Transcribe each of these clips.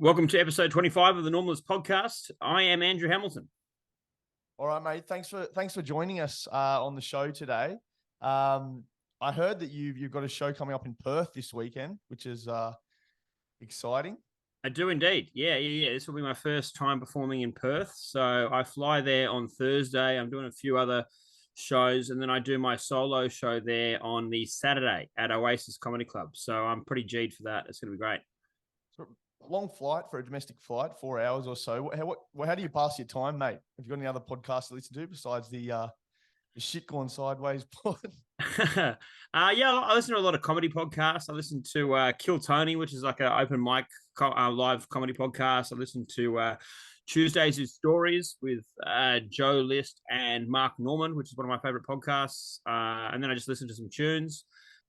Welcome to episode 25 of the Normless podcast. I am Andrew Hamilton. All right, mate. Thanks for joining us on the show today. I heard that you've got a show coming up in Perth this weekend, which is exciting. I do indeed. Yeah. This will be my first time performing in Perth. So I fly there on Thursday. I'm doing a few other shows, and then I do my solo show there on the Saturday at Oasis Comedy Club. So I'm pretty G'd for that. It's going to be great. So, long flight for a domestic flight, 4 hours or so. How do you pass your time, mate? Have you got any other podcasts to listen to besides the shit going sideways pod? I listen to a lot of comedy podcasts. I listen to Kill Tony, which is like an open mic live comedy podcast. I listen to Tuesdays is Stories with Joe List and Mark Norman, which is one of my favorite podcasts. And then I just listen to some tunes.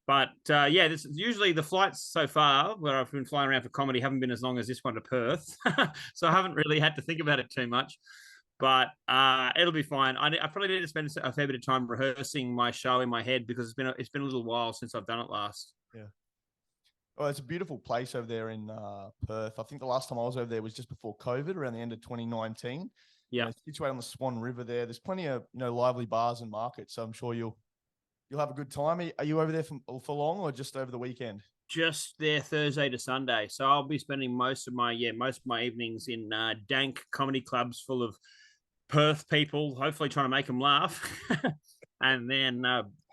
But this is usually the flights so far where I've been flying around for comedy haven't been as long as this one to Perth. So I haven't really had to think about it too much. But it'll be fine. I probably need to spend a fair bit of time rehearsing my show in my head because it's been a little while since I've done it last. Yeah. Well, it's a beautiful place over there in Perth. I think the last time I was over there was just before COVID, around the end of 2019. Yeah, situated on the Swan River there. There's plenty of lively bars and markets, so I'm sure you'll have a good time. Are you over there for long or just over the weekend? Just there Thursday to Sunday. So I'll be spending most of my evenings in dank comedy clubs full of Perth people, hopefully trying to make them laugh. And then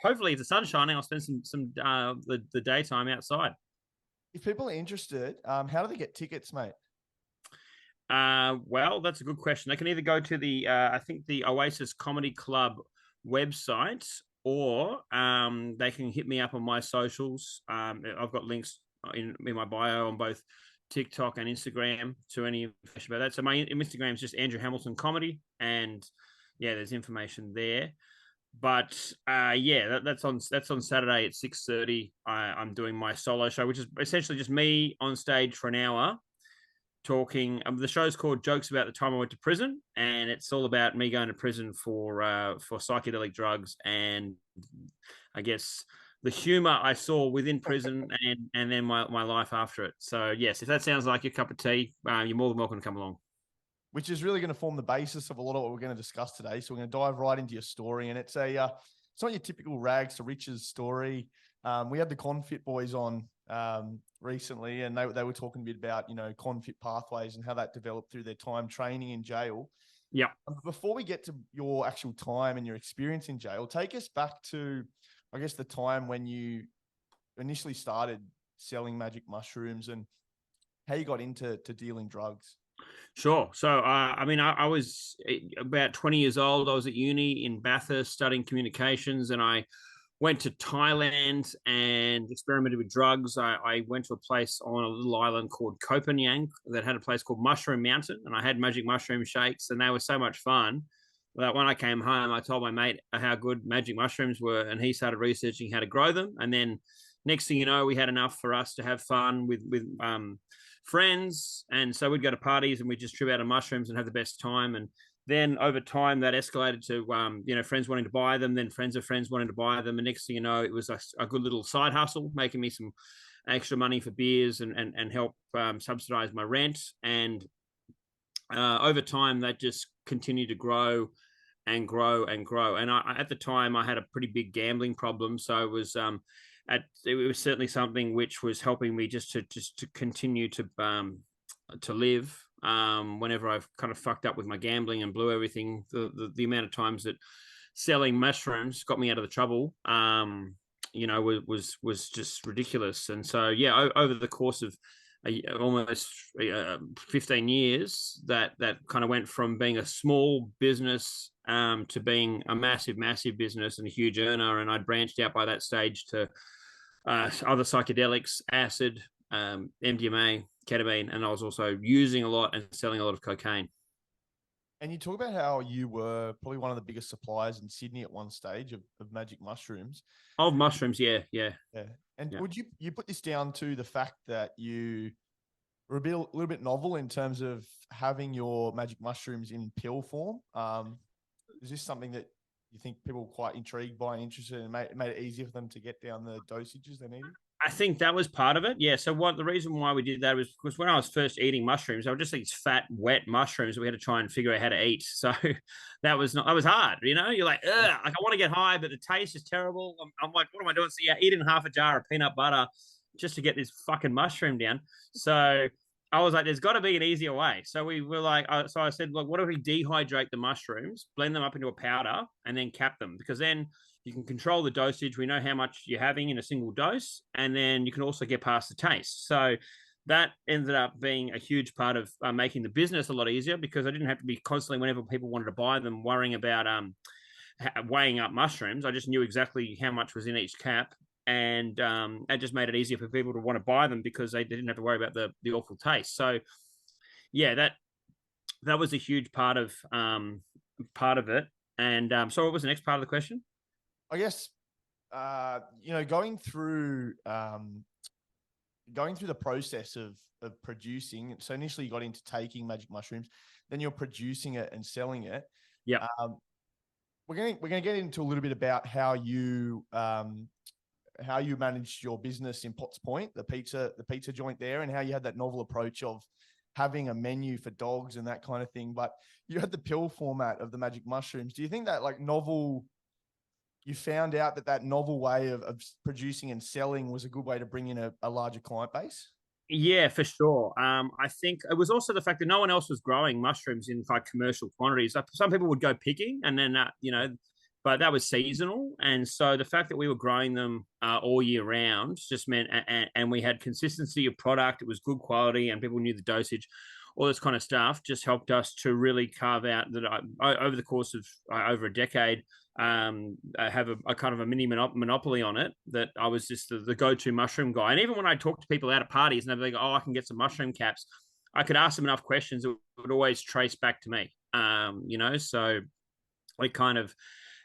hopefully if the sun's shining, I'll spend some the daytime outside. If people are interested, how do they get tickets, mate? Well, that's a good question. They can either go to the I think the Oasis Comedy Club website, or they can hit me up on my socials. I've got links in my bio on both TikTok and Instagram to any information about that. So my Instagram is just Andrew Hamilton Comedy, and there's information there. But that's on Saturday at 6:30. I'm doing my solo show, which is essentially just me on stage for an hour talking. The show's called Jokes About the Time I Went to Prison, and it's all about me going to prison for psychedelic drugs, and I guess the humor I saw within prison and then my life after it. So yes, if that sounds like your cup of tea, you're more than welcome to come along. Which is really going to form the basis of a lot of what we're going to discuss today. So we're going to dive right into your story, and it's it's not your typical rags to riches story. We had the Confit boys on recently, and they were talking a bit about Confit pathways and how that developed through their time training in jail. Yeah. Before we get to your actual time and your experience in jail, take us back to, I guess, the time when you initially started selling magic mushrooms and how you got into dealing drugs. Sure. So, I was about 20 years old. I was at uni in Bathurst studying communications, and I went to Thailand and experimented with drugs. I went to a place on a little island called Copenhagen that had a place called Mushroom Mountain, and I had magic mushroom shakes, and they were so much fun that when I came home, I told my mate how good magic mushrooms were, and he started researching how to grow them. And then next thing you know, we had enough for us to have fun with friends, and so we'd go to parties and we'd just trip out of mushrooms and have the best time. And then over time that escalated to friends wanting to buy them, then friends of friends wanting to buy them, and next thing you know, it was a good little side hustle, making me some extra money for beers and help subsidize my rent. And over time that just continued to grow and grow and grow. And at the time I had a pretty big gambling problem, so it was certainly something which was helping me just to continue to live. Whenever I've kind of fucked up with my gambling and blew everything, the amount of times that selling mushrooms got me out of the trouble, was just ridiculous. And so over the course of almost 15 years, that kind of went from being a small business to being a massive business and a huge earner. And I'd branched out by that stage to other psychedelics, acid, MDMA, ketamine, and I was also using a lot and selling a lot of cocaine. And you talk about how you were probably one of the biggest suppliers in Sydney at one stage of magic mushrooms. Of mushrooms, yeah. And would you put this down to the fact that you were a little bit novel in terms of having your magic mushrooms in pill form? Is this something that you think people were quite intrigued by and interested in, and made it easier for them to get down the dosages they needed? I think that was part of it. Yeah. So the reason why we did that was because when I was first eating mushrooms, they were just these fat, wet mushrooms that we had to try and figure out how to eat. So that was hard. You're like, ugh, like I want to get high, but the taste is terrible. I'm like, what am I doing? So yeah, eating half a jar of peanut butter just to get this fucking mushroom down. So I was like, there's got to be an easier way. So we were like, so I said, look, what if we dehydrate the mushrooms, blend them up into a powder, and then cap them? Because then you can control the dosage. We know how much you're having in a single dose, and then you can also get past the taste. So that ended up being a huge part of making the business a lot easier because I didn't have to be constantly, whenever people wanted to buy them, worrying about weighing up mushrooms. I just knew exactly how much was in each cap. And it just made it easier for people to want to buy them because they didn't have to worry about the awful taste. So yeah, that was a huge part of it. And so what was the next part of the question? I guess, going through the process of producing. So initially you got into taking magic mushrooms, then you're producing it and selling it. Yeah. We're gonna get into a little bit about how you managed your business in Potts Point, the pizza joint there, and how you had that novel approach of having a menu for dogs and that kind of thing. But you had the pill format of the magic mushrooms. Do you think that you found out that novel way of producing and selling was a good way to bring in a larger client base? Yeah, for sure. I think it was also the fact that no one else was growing mushrooms in like commercial quantities. Like some people would go picking, and then but that was seasonal. And so the fact that we were growing them all year round just meant, and we had consistency of product. It was good quality, and people knew the dosage. All this kind of stuff just helped us to really carve out that over the course of over a decade. I have a kind of a mini monopoly on it, that I was just the go-to mushroom guy. And even when I talk to people out at parties and they'd be like, oh, I can get some mushroom caps, I could ask them enough questions that would always trace back to me. So I kind of,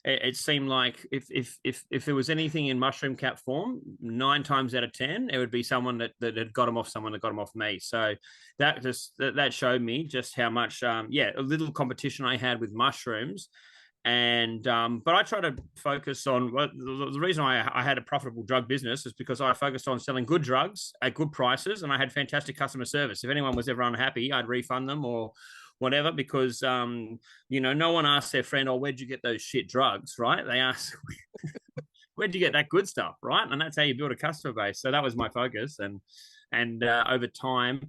it seemed like if there was anything in mushroom cap form, 9 times out of 10, it would be someone that had got them off someone that got them off me. So that showed me just how much, a little competition I had with mushrooms. And but I try to focus on the reason I had a profitable drug business is because I focused on selling good drugs at good prices, and I had fantastic customer service. If anyone was ever unhappy, I'd refund them or whatever, because no one asks their friend, oh, where'd you get those shit drugs, right? They ask, where'd you get that good stuff, right? And that's how you build a customer base. So that was my focus. And over time,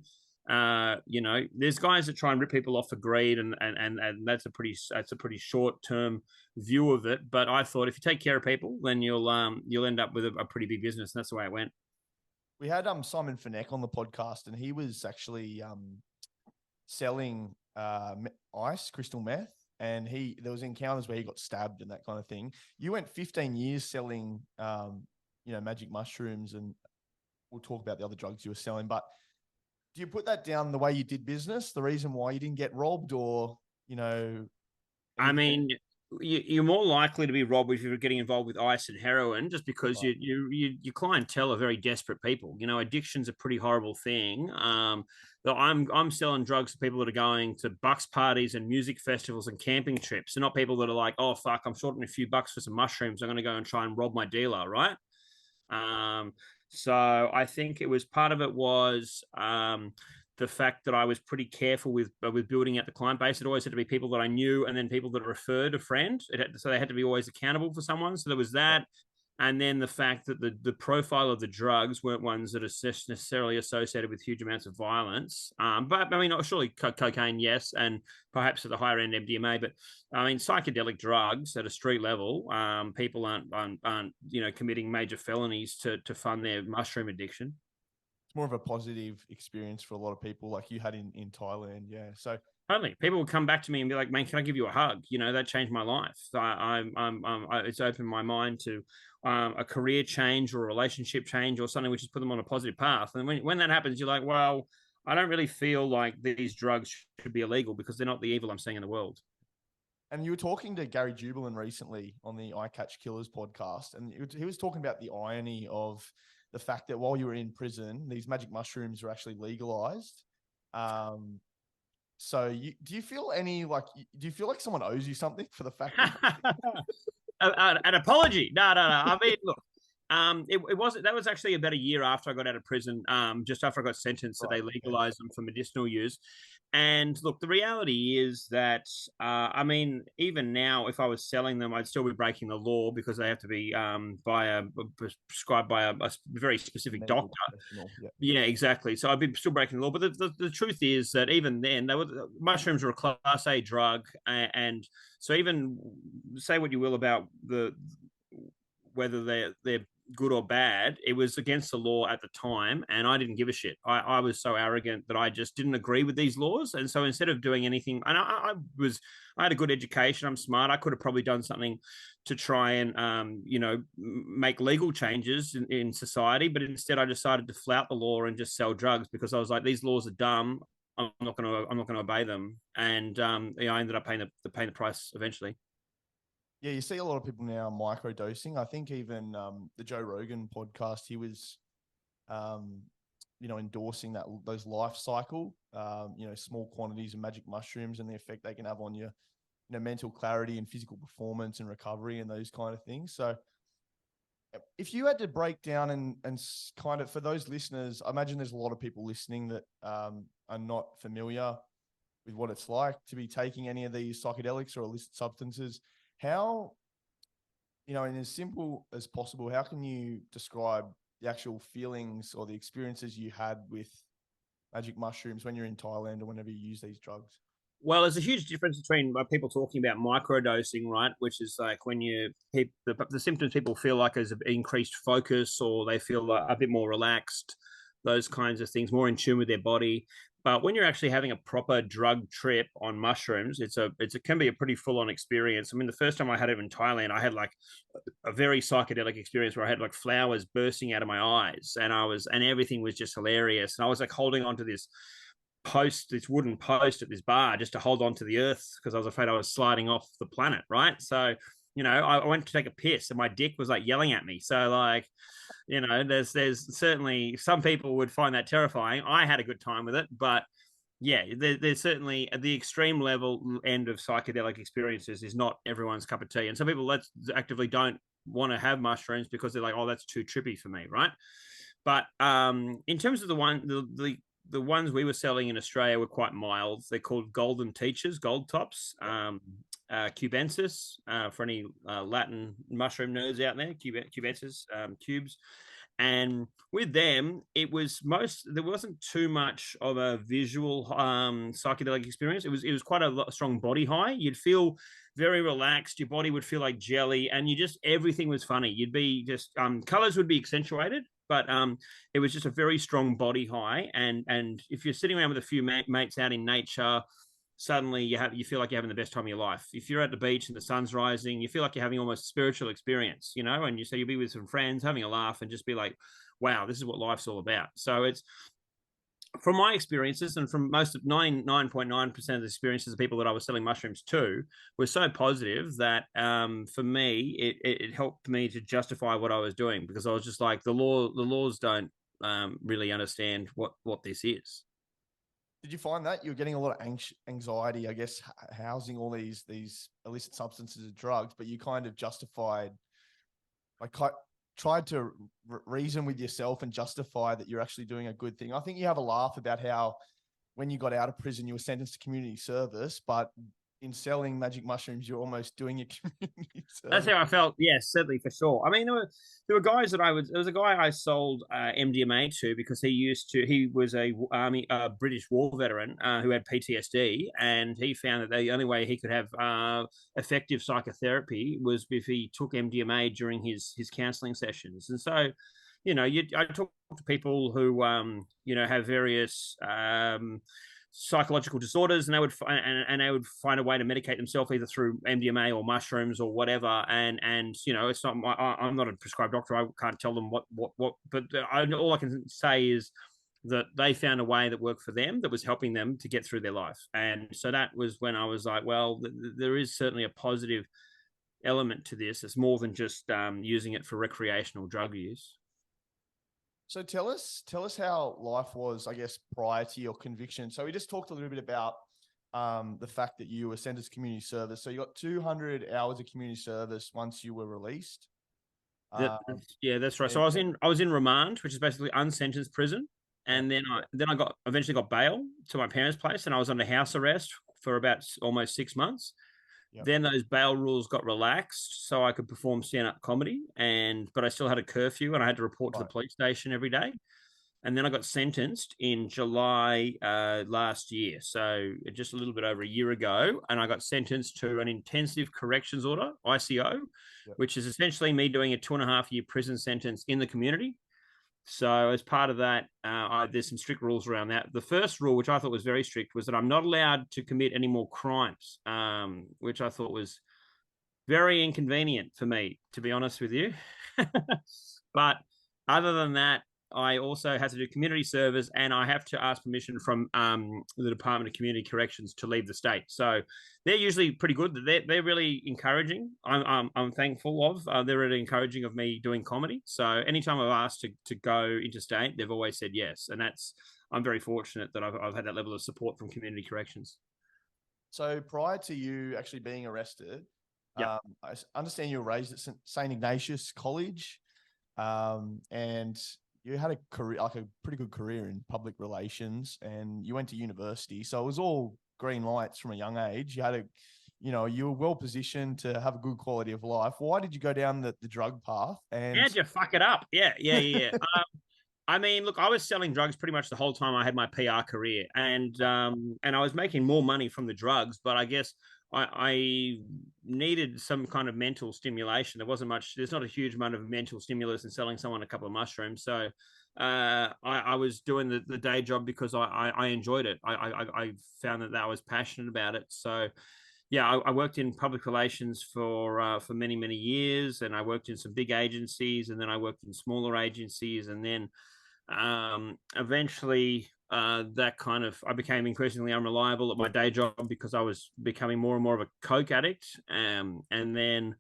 there's guys that try and rip people off for greed, and that's a pretty short term view of it. But I thought if you take care of people, then you'll end up with a pretty big business. And that's the way it went. We had Simon Finek on the podcast, and he was actually selling ice, crystal meth, and there was encounters where he got stabbed and that kind of thing. You went 15 years selling magic mushrooms, and we'll talk about the other drugs you were selling. But do you put that down the way you did business, the reason why you didn't get robbed, or I mean, you're more likely to be robbed if you're getting involved with ice and heroin, just because right. your clientele are very desperate people. Addiction's a pretty horrible thing. I'm selling drugs to people that are going to bucks parties and music festivals and camping trips, and not people that are like, oh fuck, I'm short on a few bucks for some mushrooms, I'm going to go and try and rob my dealer, right? So I think it was part of it was the fact that I was pretty careful with building out the client base. It always had to be people that I knew, and then people that referred a friend. So they had to be always accountable for someone. So there was that. And then the fact that the profile of the drugs weren't ones that are necessarily associated with huge amounts of violence. But I mean, surely cocaine, yes, and perhaps at the higher end MDMA. But I mean, psychedelic drugs at a street level, people aren't committing major felonies to fund their mushroom addiction. It's more of a positive experience for a lot of people, like you had in Thailand. Yeah, so. Totally. People would come back to me and be like, man, can I give you a hug? That changed my life. It's opened my mind to a career change or a relationship change or something which has put them on a positive path. And when that happens, you're like, well, I don't really feel like these drugs should be illegal because they're not the evil I'm seeing in the world. And you were talking to Gary Jubelin recently on the I Catch Killers podcast, and he was talking about the irony of the fact that while you were in prison, these magic mushrooms were actually legalized. So do you feel like someone owes you something for the fact that an apology? No. I mean, look, It wasn't. That was actually about a year after I got out of prison. Just after I got sentenced, that Right. they legalized them for medicinal use. And look, the reality is that I mean, even now, if I was selling them, I'd still be breaking the law because they have to be prescribed by a very specific Medical doctor. professional. Yeah. Yeah, exactly. So I'd be still breaking the law. But the truth is that even then, mushrooms are a class A drug, and so even say what you will about the whether they're good or bad, it was against the law at the time, and I didn't give a shit. I was so arrogant that I just didn't agree with these laws, and so instead of doing anything, and I had a good education, I'm smart, I could have probably done something to try and make legal changes in society, but instead I decided to flout the law and just sell drugs because I was like, these laws are dumb. I'm not going to obey them, and I ended up paying the price eventually. Yeah, you see a lot of people now microdosing. I think even the Joe Rogan podcast, he was, um, endorsing those life cycle, small quantities of magic mushrooms and the effect they can have on your, mental clarity and physical performance and recovery and those kind of things. So, if you had to break down and kind of for those listeners, I imagine there's a lot of people listening that are not familiar with what it's like to be taking any of these psychedelics or illicit substances. How, in as simple as possible, how can you describe the actual feelings or the experiences you had with magic mushrooms when you're in Thailand or whenever you use these drugs? Well, there's a huge difference between people talking about microdosing, right? Which is like when the symptoms people feel like is increased focus or they feel like a bit more relaxed, those kinds of things, more in tune with their body. But when you're actually having a proper drug trip on mushrooms, it can be a pretty full on experience. I mean, the first time I had it in Thailand, I had like a very psychedelic experience where I had like flowers bursting out of my eyes, and everything was just hilarious. And I was like holding on to this wooden post at this bar just to hold on to the earth because I was afraid I was sliding off the planet, right? So, I went to take a piss and my dick was like yelling at me. So like, there's certainly some people would find that terrifying. I had a good time with it, but yeah, there's certainly at the extreme level end of psychedelic experiences is not everyone's cup of tea. And some people that actively don't want to have mushrooms because they're like, oh, that's too trippy for me, right? But in terms of the ones we were selling in Australia were quite mild. They're called golden teachers, gold tops, cubensis, for any Latin mushroom nerds out there, cubensis, cubes. And with them, there wasn't too much of a visual psychedelic experience. It was quite a strong body high. You'd feel very relaxed. Your body would feel like jelly, and everything was funny. You'd be just colors would be accentuated, but it was just a very strong body high. And if you're sitting around with a few mates out in nature, suddenly you feel like you're having the best time of your life. If you're at the beach and the sun's rising, you feel like you're having almost a spiritual experience, and you'll be with some friends having a laugh and just be like, wow, this is what life's all about. So it's from my experiences and from most of 99.9% of the experiences of people that I was selling mushrooms to were so positive that for me, it helped me to justify what I was doing because I was just like, the laws don't really understand what this is. Did you find that you were getting a lot of anxiety, I guess, housing all these illicit substances and drugs, but you kind of justified, like, tried to reason with yourself and justify that you're actually doing a good thing? I think you have a laugh about how when you got out of prison, you were sentenced to community service, but in selling magic mushrooms, you're almost doing your community That's service. how I felt. Yes, certainly for sure. I mean, there were guys that there was a guy I sold MDMA to because he was a British war veteran who had PTSD, and he found that the only way he could have effective psychotherapy was if he took MDMA during his counselling sessions. And so, I talk to people who have various psychological disorders, and they would find a way to medicate themselves either through MDMA or mushrooms or whatever. And it's not I'm not a prescribed doctor. I can't tell them what, but all I can say is that they found a way that worked for them that was helping them to get through their life. And so that was when I was like, well, there is certainly a positive element to this. It's more than just using it for recreational drug use. So tell us how life was, I guess, prior to your conviction. So we just talked a little bit about the fact that you were sentenced to community service. So you got 200 hours of community service once you were released. Yeah, that's right. Yeah, So I was in remand, which is basically unsentenced prison, yeah, and then I got eventually got bail to my parents' place, and I was under house arrest for about almost 6 months. yeah. Then those bail rules got relaxed, so I could perform stand-up comedy, but I still had a curfew, and I had to report to the Right. police station every day. And then I got sentenced in July last year, so just a little bit over a year ago, and I got sentenced to an intensive corrections order (ICO), Yeah. which is essentially me doing a 2.5 year prison sentence in the community. So as part of that, there's some strict rules around that. The first rule, which I thought was very strict, was that I'm not allowed to commit any more crimes, which I thought was very inconvenient for me, to be honest with you. But other than that, I also have to do community service, and I have to ask permission from the Department of Community Corrections to leave the state. So they're usually pretty good. They're really encouraging. I'm thankful of. They're really encouraging of me doing comedy. So anytime I've asked to go interstate, they've always said yes, and I'm very fortunate that I've had that level of support from community corrections. So prior to you actually being arrested, Yeah. I understand you were raised at St. Ignatius College, and you had a career, like a pretty good career in public relations, and you went to university. So it was all green lights from a young age. You were well positioned to have a good quality of life. Why did you go down the drug path? And How'd you fuck it up? Yeah, yeah, yeah. I mean, look, I was selling drugs pretty much the whole time I had my PR career, and I was making more money from the drugs. But I guess I needed some kind of mental stimulation. There's not a huge amount of mental stimulus in selling someone a couple of mushrooms. So I was doing the day job because I enjoyed it. I found that I was passionate about it. So yeah, I worked in public relations for many many years, and I worked in some big agencies, and then I worked in smaller agencies, and then eventually that kind of I became increasingly unreliable at my day job because I was becoming more and more of a coke addict, and then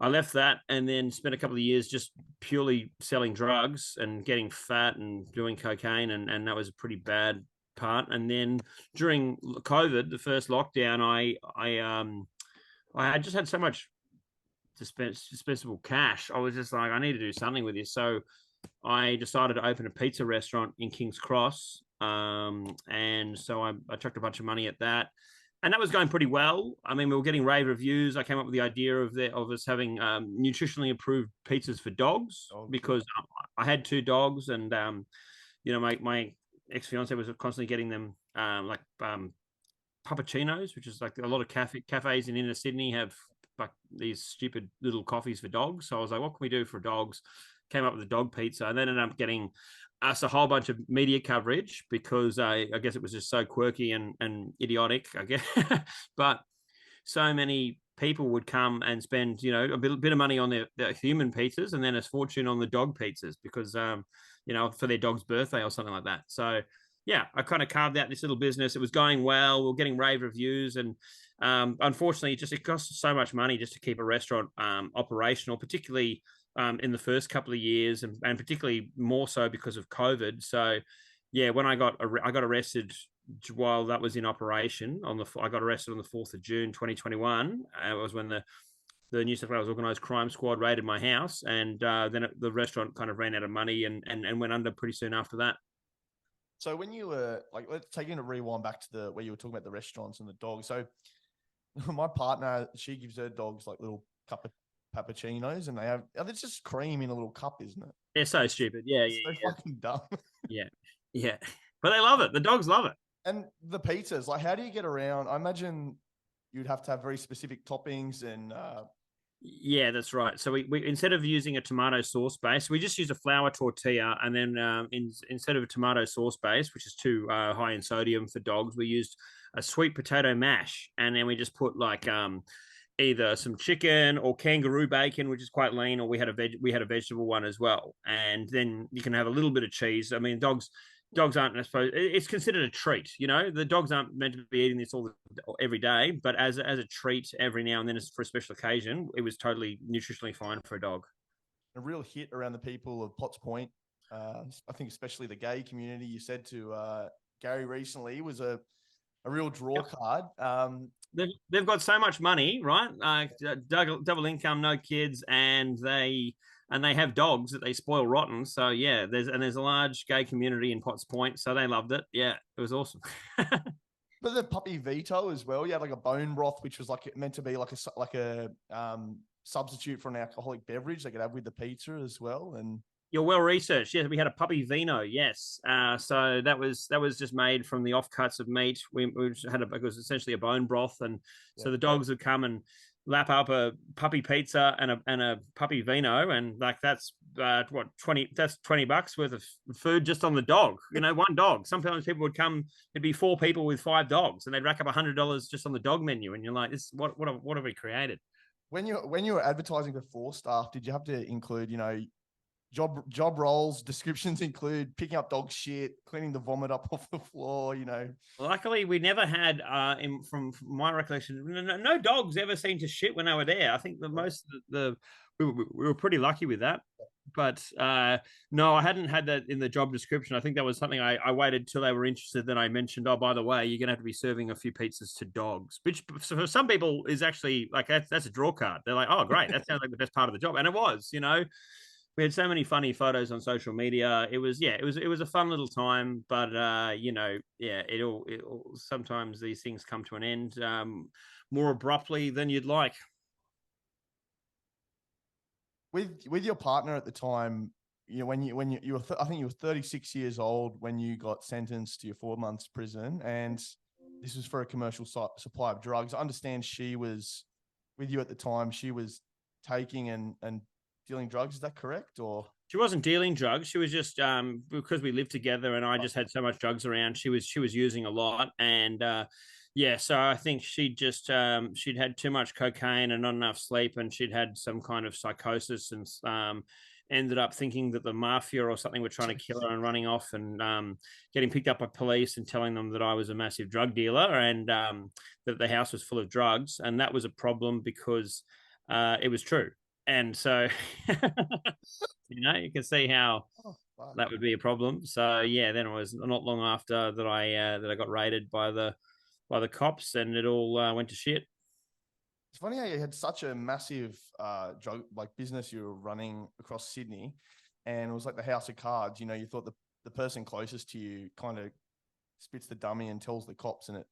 I left that and then spent a couple of years just purely selling drugs and getting fat and doing cocaine, and that was a pretty bad part. And then during COVID, the first lockdown, I had just had so much dispensable cash. I was just like, I need to do something with this. So I decided to open a pizza restaurant in King's Cross. And so I chucked a bunch of money at that. And that was going pretty well. I mean, we were getting rave reviews. I came up with the idea of us having nutritionally improved pizzas for dogs because I had two dogs, and my ex fiance was constantly getting them puppuccinos, which is like a lot of cafes in inner Sydney have like these stupid little coffees for dogs. So I was like, what can we do for dogs? Came up with a dog pizza, and then ended up getting us a whole bunch of media coverage because I guess it was just so quirky and idiotic, I guess. But so many people would come and spend, a bit of money on their human pizzas and then a fortune on the dog pizzas because, for their dog's birthday or something like that. So, yeah, I kind of carved out this little business. It was going well. We were getting rave reviews. And unfortunately, it costs so much money just to keep a restaurant operational, particularly in the first couple of years, and particularly more so because of COVID. So, yeah, when I got arrested while that was in operation I got arrested on the 4th of June 2021. It was when the New South Wales Organised Crime Squad raided my house, and then the restaurant kind of ran out of money and went under pretty soon after that. so when you were like, let's take you to rewind back to where you were talking about the restaurants and the dogs. So my partner, she gives her dogs like little cup of cappuccinos, and it's just cream in a little cup, isn't it? They're so stupid. Yeah, It's so fucking dumb. yeah, yeah. But they love it. The dogs love it. And the pizzas, like, how do you get around? I imagine you'd have to have very specific toppings and Yeah, that's right. So we instead of using a tomato sauce base, we just use a flour tortilla, and then instead of a tomato sauce base, which is too high in sodium for dogs, we used a sweet potato mash, and then we just put like either some chicken or kangaroo bacon, which is quite lean, or we had a vegetable one as well, and then you can have a little bit of cheese. I mean, dogs aren't, I suppose, it's considered a treat. The dogs aren't meant to be eating this every day, but as a treat every now and then for a special occasion, it was totally nutritionally fine for a dog. a real hit around the people of Potts Point. I think especially the gay community. You said to Gary recently was a real draw card. They've got so much money, right? Double income, no kids, and they and they have dogs that they spoil rotten. So yeah, there's a large gay community in Potts Point, so they loved it. Yeah, it was awesome. But the puppy veto as well. You had like a bone broth, which was like meant to be like a substitute for an alcoholic beverage they could have with the pizza as well. And You're well researched. Yes, we had a puppy vino. Yes, so that was just made from the offcuts of meat. We had it was essentially a bone broth, and yeah, so the dogs would come and lap up a puppy pizza and a puppy vino, and like that's what 20 that's $20 worth of food just on the dog. One dog. Sometimes people would come. It'd be four people with five dogs, and they'd rack up $100 just on the dog menu, and you're like, this what have we created? when you were advertising for staff, did you have to include job roles? Descriptions include picking up dog shit, cleaning the vomit up off the floor. Luckily, we never had, from my recollection, no dogs ever seemed to shit when they were there. I think the most we were pretty lucky with that. But no, I hadn't had that in the job description. I think that was something I waited till they were interested. Then I mentioned, oh, by the way, you're gonna have to be serving a few pizzas to dogs, which for some people is actually like that's a draw card. They're like, oh, great, that sounds like the best part of the job, and it was. We had so many funny photos on social media. It was a fun little time, but sometimes these things come to an end more abruptly than you'd like. With your partner at the time, when you were I think you were 36 years old when you got sentenced to your 4 months prison, and this was for a commercial supply of drugs. I understand she was with you at the time. She was taking and dealing drugs. Is that correct? Or she wasn't dealing drugs. She was just because we lived together and I just had so much drugs around. She was using a lot, and yeah. So I think she'd had too much cocaine and not enough sleep, and she'd had some kind of psychosis, and ended up thinking that the mafia or something were trying to kill her and running off and getting picked up by police and telling them that I was a massive drug dealer and that the house was full of drugs, and that was a problem because it was true. And so, you can see how that would be a problem. So yeah, then it was not long after that I got raided by the cops, and it all went to shit. It's funny how you had such a massive drug business you were running across Sydney, and it was like the house of cards. You thought the person closest to you kind of spits the dummy and tells the cops, and it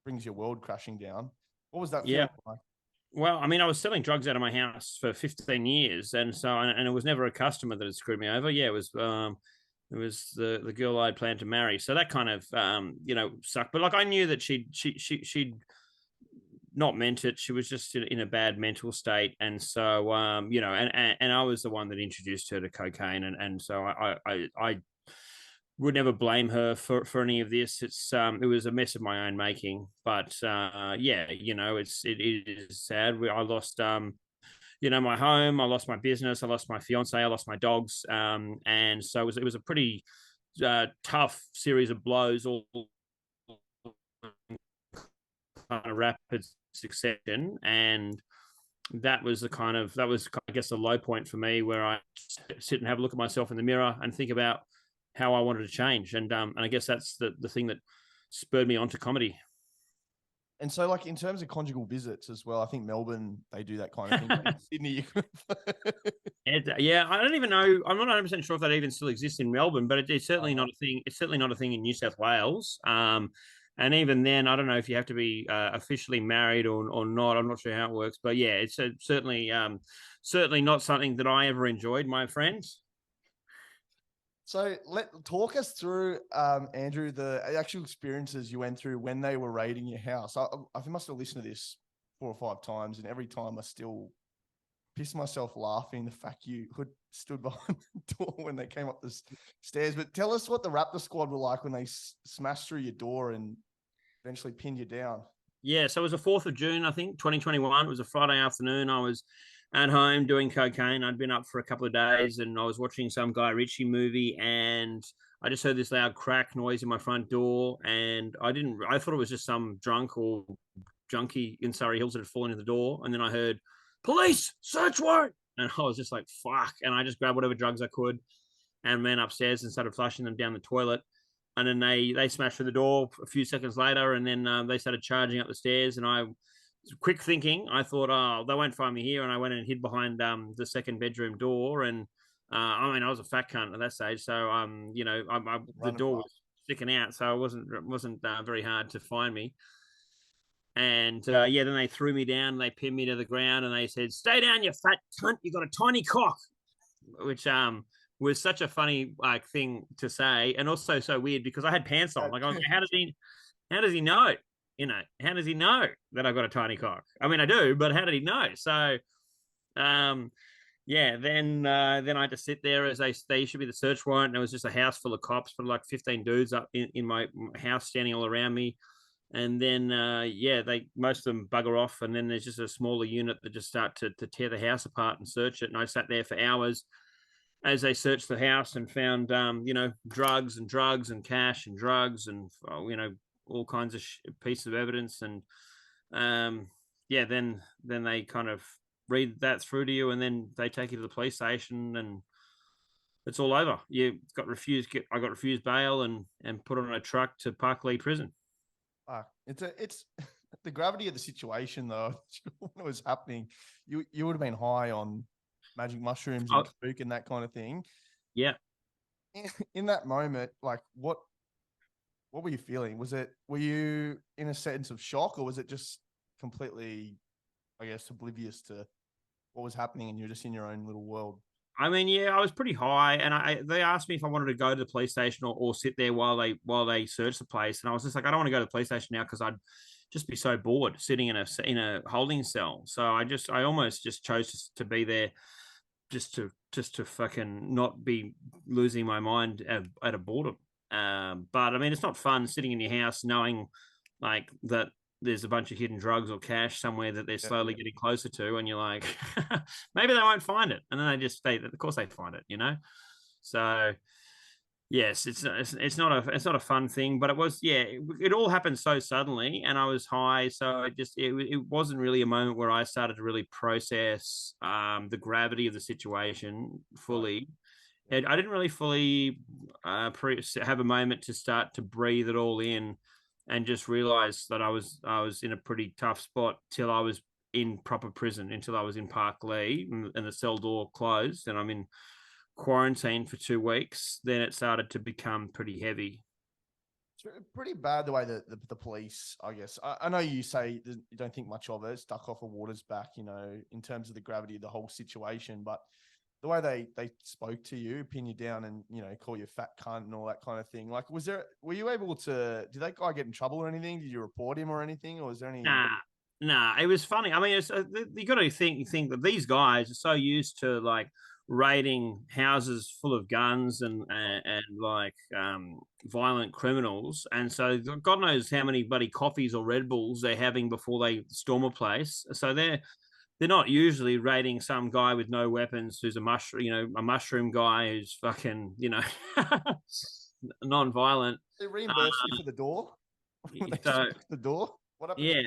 brings your world crashing down. What was that feeling like? Well, I mean, I was selling drugs out of my house for 15 years, and it was never a customer that had screwed me over. Yeah, it was the girl I'd planned to marry, so that kind of sucked. But like, I knew that she'd not meant it. She was just in a bad mental state, and so and I was the one that introduced her to cocaine, and so I would never blame her for any of this. It was a mess of my own making, but yeah, it is sad. I lost my home, I lost my business, I lost my fiance, I lost my dogs, and so it was a pretty tough series of blows, all kind of rapid succession, and that was I guess the low point for me, where I sit and have a look at myself in the mirror and think about how I wanted to change, and I guess that's the thing that spurred me onto comedy. And so, like, in terms of conjugal visits as well, I think Melbourne, they do that kind of thing. In Sydney, yeah, I don't even know. I'm not 100% sure if that even still exists in Melbourne, but it's certainly not a thing. It's certainly not a thing in New South Wales. And even then, I don't know if you have to be officially married or not. I'm not sure how it works, but yeah, it's certainly not something that I ever enjoyed, my friends. So talk us through, Andrew, the actual experiences you went through when they were raiding your house. I must have listened to this 4 or 5 times, and every time I still piss myself laughing the fact you stood behind the door when they came up the stairs. But tell us what the Raptor squad were like when they smashed through your door and eventually pinned you down. Yeah, so it was the 4th of June, I think, 2021. It was a Friday afternoon. I was at home doing cocaine. I'd been up for a couple of days, and I was watching some Guy Ritchie movie, and I just heard this loud crack noise in my front door, and I thought it was just some drunk or junkie in Surrey Hills that had fallen in the door, and then I heard, "Police, search warrant!" And I was just like, fuck, and I just grabbed whatever drugs I could and ran upstairs and started flushing them down the toilet. And then they smashed through the door a few seconds later, and then they started charging up the stairs, and I quick thinking, I thought, oh, they won't find me here, and I went and hid behind the second bedroom door. And I mean, I was a fat cunt at that stage, so the Running door fast. was sticking out, so it wasn't very hard to find me. And yeah, then they threw me down, they pinned me to the ground, and they said, "Stay down, you fat cunt! You got a tiny cock," which was such a funny thing to say, and also so weird because I had pants on. Like, I was like, how does he know? How does he know that I've got a tiny cock? I mean, I do, but how did he know? So, um, yeah, then I had to sit there as they issued me the search warrant, and it was just a house full of cops, but like 15 dudes up in my house standing all around me. And then yeah, they most of them bugger off, and then there's just a smaller unit that just start to tear the house apart and search it. And I sat there for hours as they searched the house and found drugs and cash and drugs and all kinds of pieces of evidence. And yeah, then they kind of read that through to you, and then they take you to the police station, and it's all over. I got refused bail and put on a truck to Parklea prison. It's the gravity of the situation though. When it was happening, you would have been high on magic mushrooms and coke and that kind of thing. Yeah. In that moment, like what were you feeling? Were you in a sense of shock, or was it just completely, I guess, oblivious to what was happening and you're just in your own little world? I mean, yeah, I was pretty high, and they asked me if I wanted to go to the police station or sit there while they searched the place, and I was just like, I don't want to go to the police station now because I'd just be so bored sitting in a holding cell. So I almost just chose to be there just to fucking not be losing my mind at a boredom. But I mean, it's not fun sitting in your house knowing like that there's a bunch of hidden drugs or cash somewhere that they're slowly getting closer to, and you're like, maybe they won't find it, and then of course they find it. So yes, it's not a fun thing, but it was, yeah, it all happened so suddenly, and I was high, so it wasn't really a moment where I started to really process the gravity of the situation fully. I didn't really fully have a moment to start to breathe it all in, and just realize that I was in a pretty tough spot till I was in proper prison, until I was in Parklea and the cell door closed, and I'm in quarantine for 2 weeks. Then it started to become pretty heavy. It's pretty bad the way that the police, I guess. I know you say you don't think much of it, stuck off a water's back, in terms of the gravity of the whole situation, but the way they spoke to you, pin you down, and call you fat cunt and all that kind of thing. Like, were you able to? Did that guy get in trouble or anything? Did you report him or anything? Or was there any? Nah. It was funny. I mean, you got to think that these guys are so used to like raiding houses full of guns and like violent criminals, and so God knows how many bloody coffees or Red Bulls they're having before they storm a place. So they're not usually raiding some guy with no weapons who's a mushroom guy who's fucking, non-violent. They reimbursed you for the door. They So the door. What happened? yeah.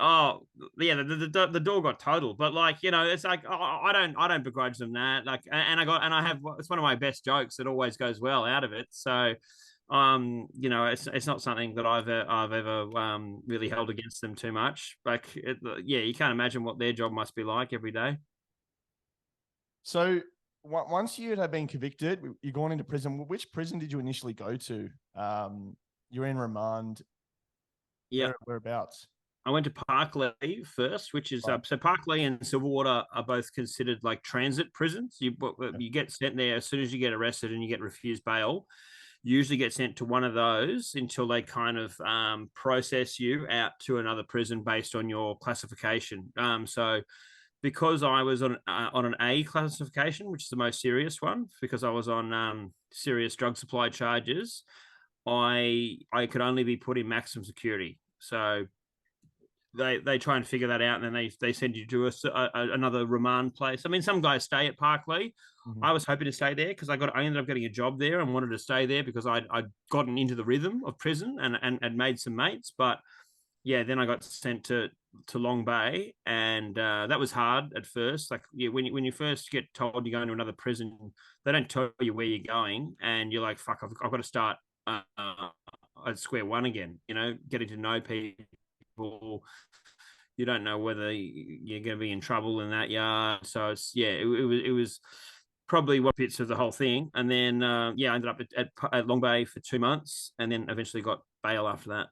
Oh yeah, the door got totaled, but like it's like I don't begrudge them that. Like, and I have, it's one of my best jokes. It always goes well out of it. So it's not something that I've ever really held against them too much. Like, yeah, you can't imagine what their job must be like every day. So once you had been convicted, you're going into prison. Which prison did you initially go to? You're in remand. Yeah, whereabouts? I went to Parklea first, which is so Parklea and Silverwater are both considered like transit prisons. You get sent there as soon as you get arrested and you get refused bail. You usually get sent to one of those until they kind of process you out to another prison based on your classification. So because I was on an A classification, which is the most serious one, because I was on serious drug supply charges, I could only be put in maximum security. So they try and figure that out, and then they send you to another remand place. I mean, some guys stay at Parklea. Mm-hmm. I was hoping to stay there because I ended up getting a job there and wanted to stay there because I'd gotten into the rhythm of prison and made some mates. But yeah, then I got sent to Long Bay, and that was hard at first. Like, yeah, when you first get told you're going to another prison, they don't tell you where you're going, and you're like, fuck, I've got to start at square one again. Getting to know people, You don't know whether you're going to be in trouble in that yard. So it's yeah, it was probably what bits of the whole thing. And then yeah, I ended up at Long Bay for 2 months, and then eventually got bail after that.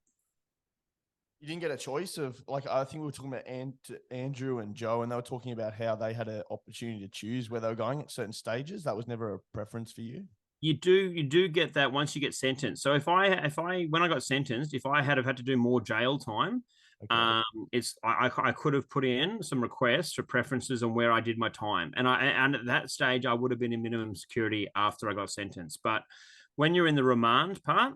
You didn't get a choice of, like, I think we were talking about Andrew and Joe, and they were talking about how they had an opportunity to choose where they were going at certain stages. That was never a preference for you. You do get that once you get sentenced. So if I when I got sentenced, if I had to do more jail time, Okay. I could have put in some requests for preferences on where I did my time, and at that stage I would have been in minimum security after I got sentenced. But when you're in the remand part,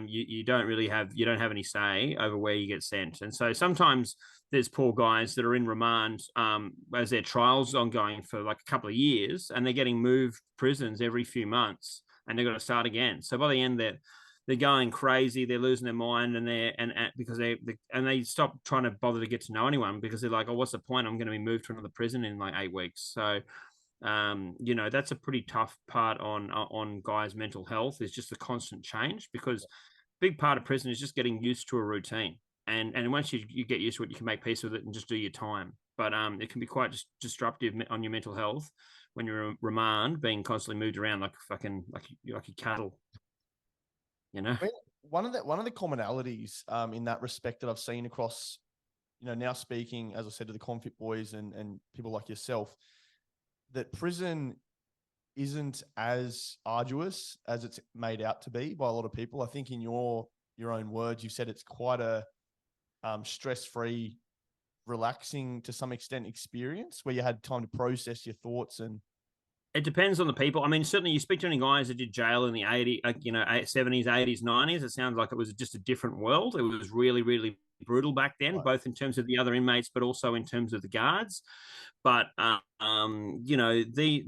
you don't have any say over where you get sent, and so sometimes there's poor guys that are in remand as their trials ongoing for like a couple of years, and they're getting moved prisons every few months, and they've got to start again. So by the end, they're going crazy, they're losing their mind, and because they stop trying to bother to get to know anyone because they're like, oh, what's the point? I'm going to be moved to another prison in like 8 weeks. So that's a pretty tough part on guys' mental health is just the constant change because big part of prison is just getting used to a routine. And once you get used to it, you can make peace with it and just do your time. But it can be quite disruptive on your mental health when you're remand, being constantly moved around like fucking like a cattle, you know. I mean, one of the commonalities in that respect that I've seen across, now speaking, as I said, to the Confit boys and people like yourself, that prison isn't as arduous as it's made out to be by a lot of people. I think in your own words, you said it's quite a stress-free, relaxing to some extent experience where you had time to process your thoughts and It depends on the people. I mean, certainly you speak to any guys that did jail in the 80s, 70s, 80s, 90s, it sounds like it was just a different world. It was really, really brutal back then, right. both in terms of the other inmates, but also in terms of the guards. But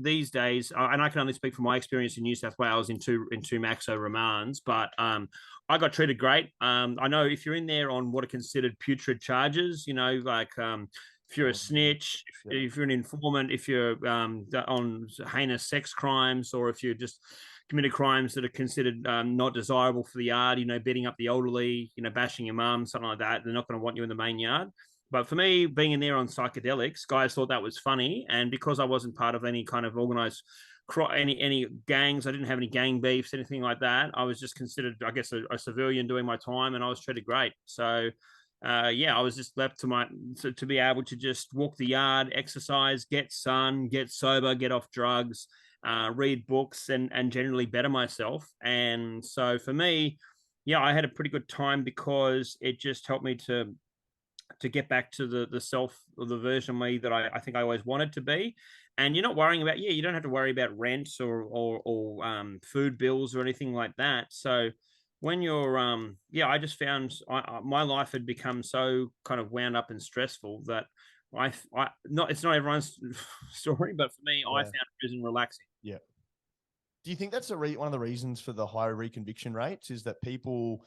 these days, and I can only speak from my experience in New South Wales in two Maxo remands, but I got treated great. I know if you're in there on what are considered putrid charges, like if you're a snitch, Yeah. if you're an informant, if you're on heinous sex crimes, or if you're just committed crimes that are considered not desirable for the yard, beating up the elderly, bashing your mum, something like that, they're not going to want you in the main yard. But for me, being in there on psychedelics, guys thought that was funny, and because I wasn't part of any kind of organized any gangs, I didn't have any gang beefs, anything like that. I was just considered, I guess, a civilian doing my time, and I was treated great. So yeah, I was just left to be able to just walk the yard, exercise, get sun, get sober, get off drugs, read books, and generally better myself. And so for me, yeah, I had a pretty good time because it just helped me to get back to the self or the version of me that I think I always wanted to be. And you're not worrying about, you don't have to worry about rent or food bills or anything like that. So when you're I just found my life had become so kind of wound up and stressful that I not it's not everyone's story, but for me, I Yeah. found prison relaxing. Yeah. Do you think that's one of the reasons for the higher reconviction rates is that people,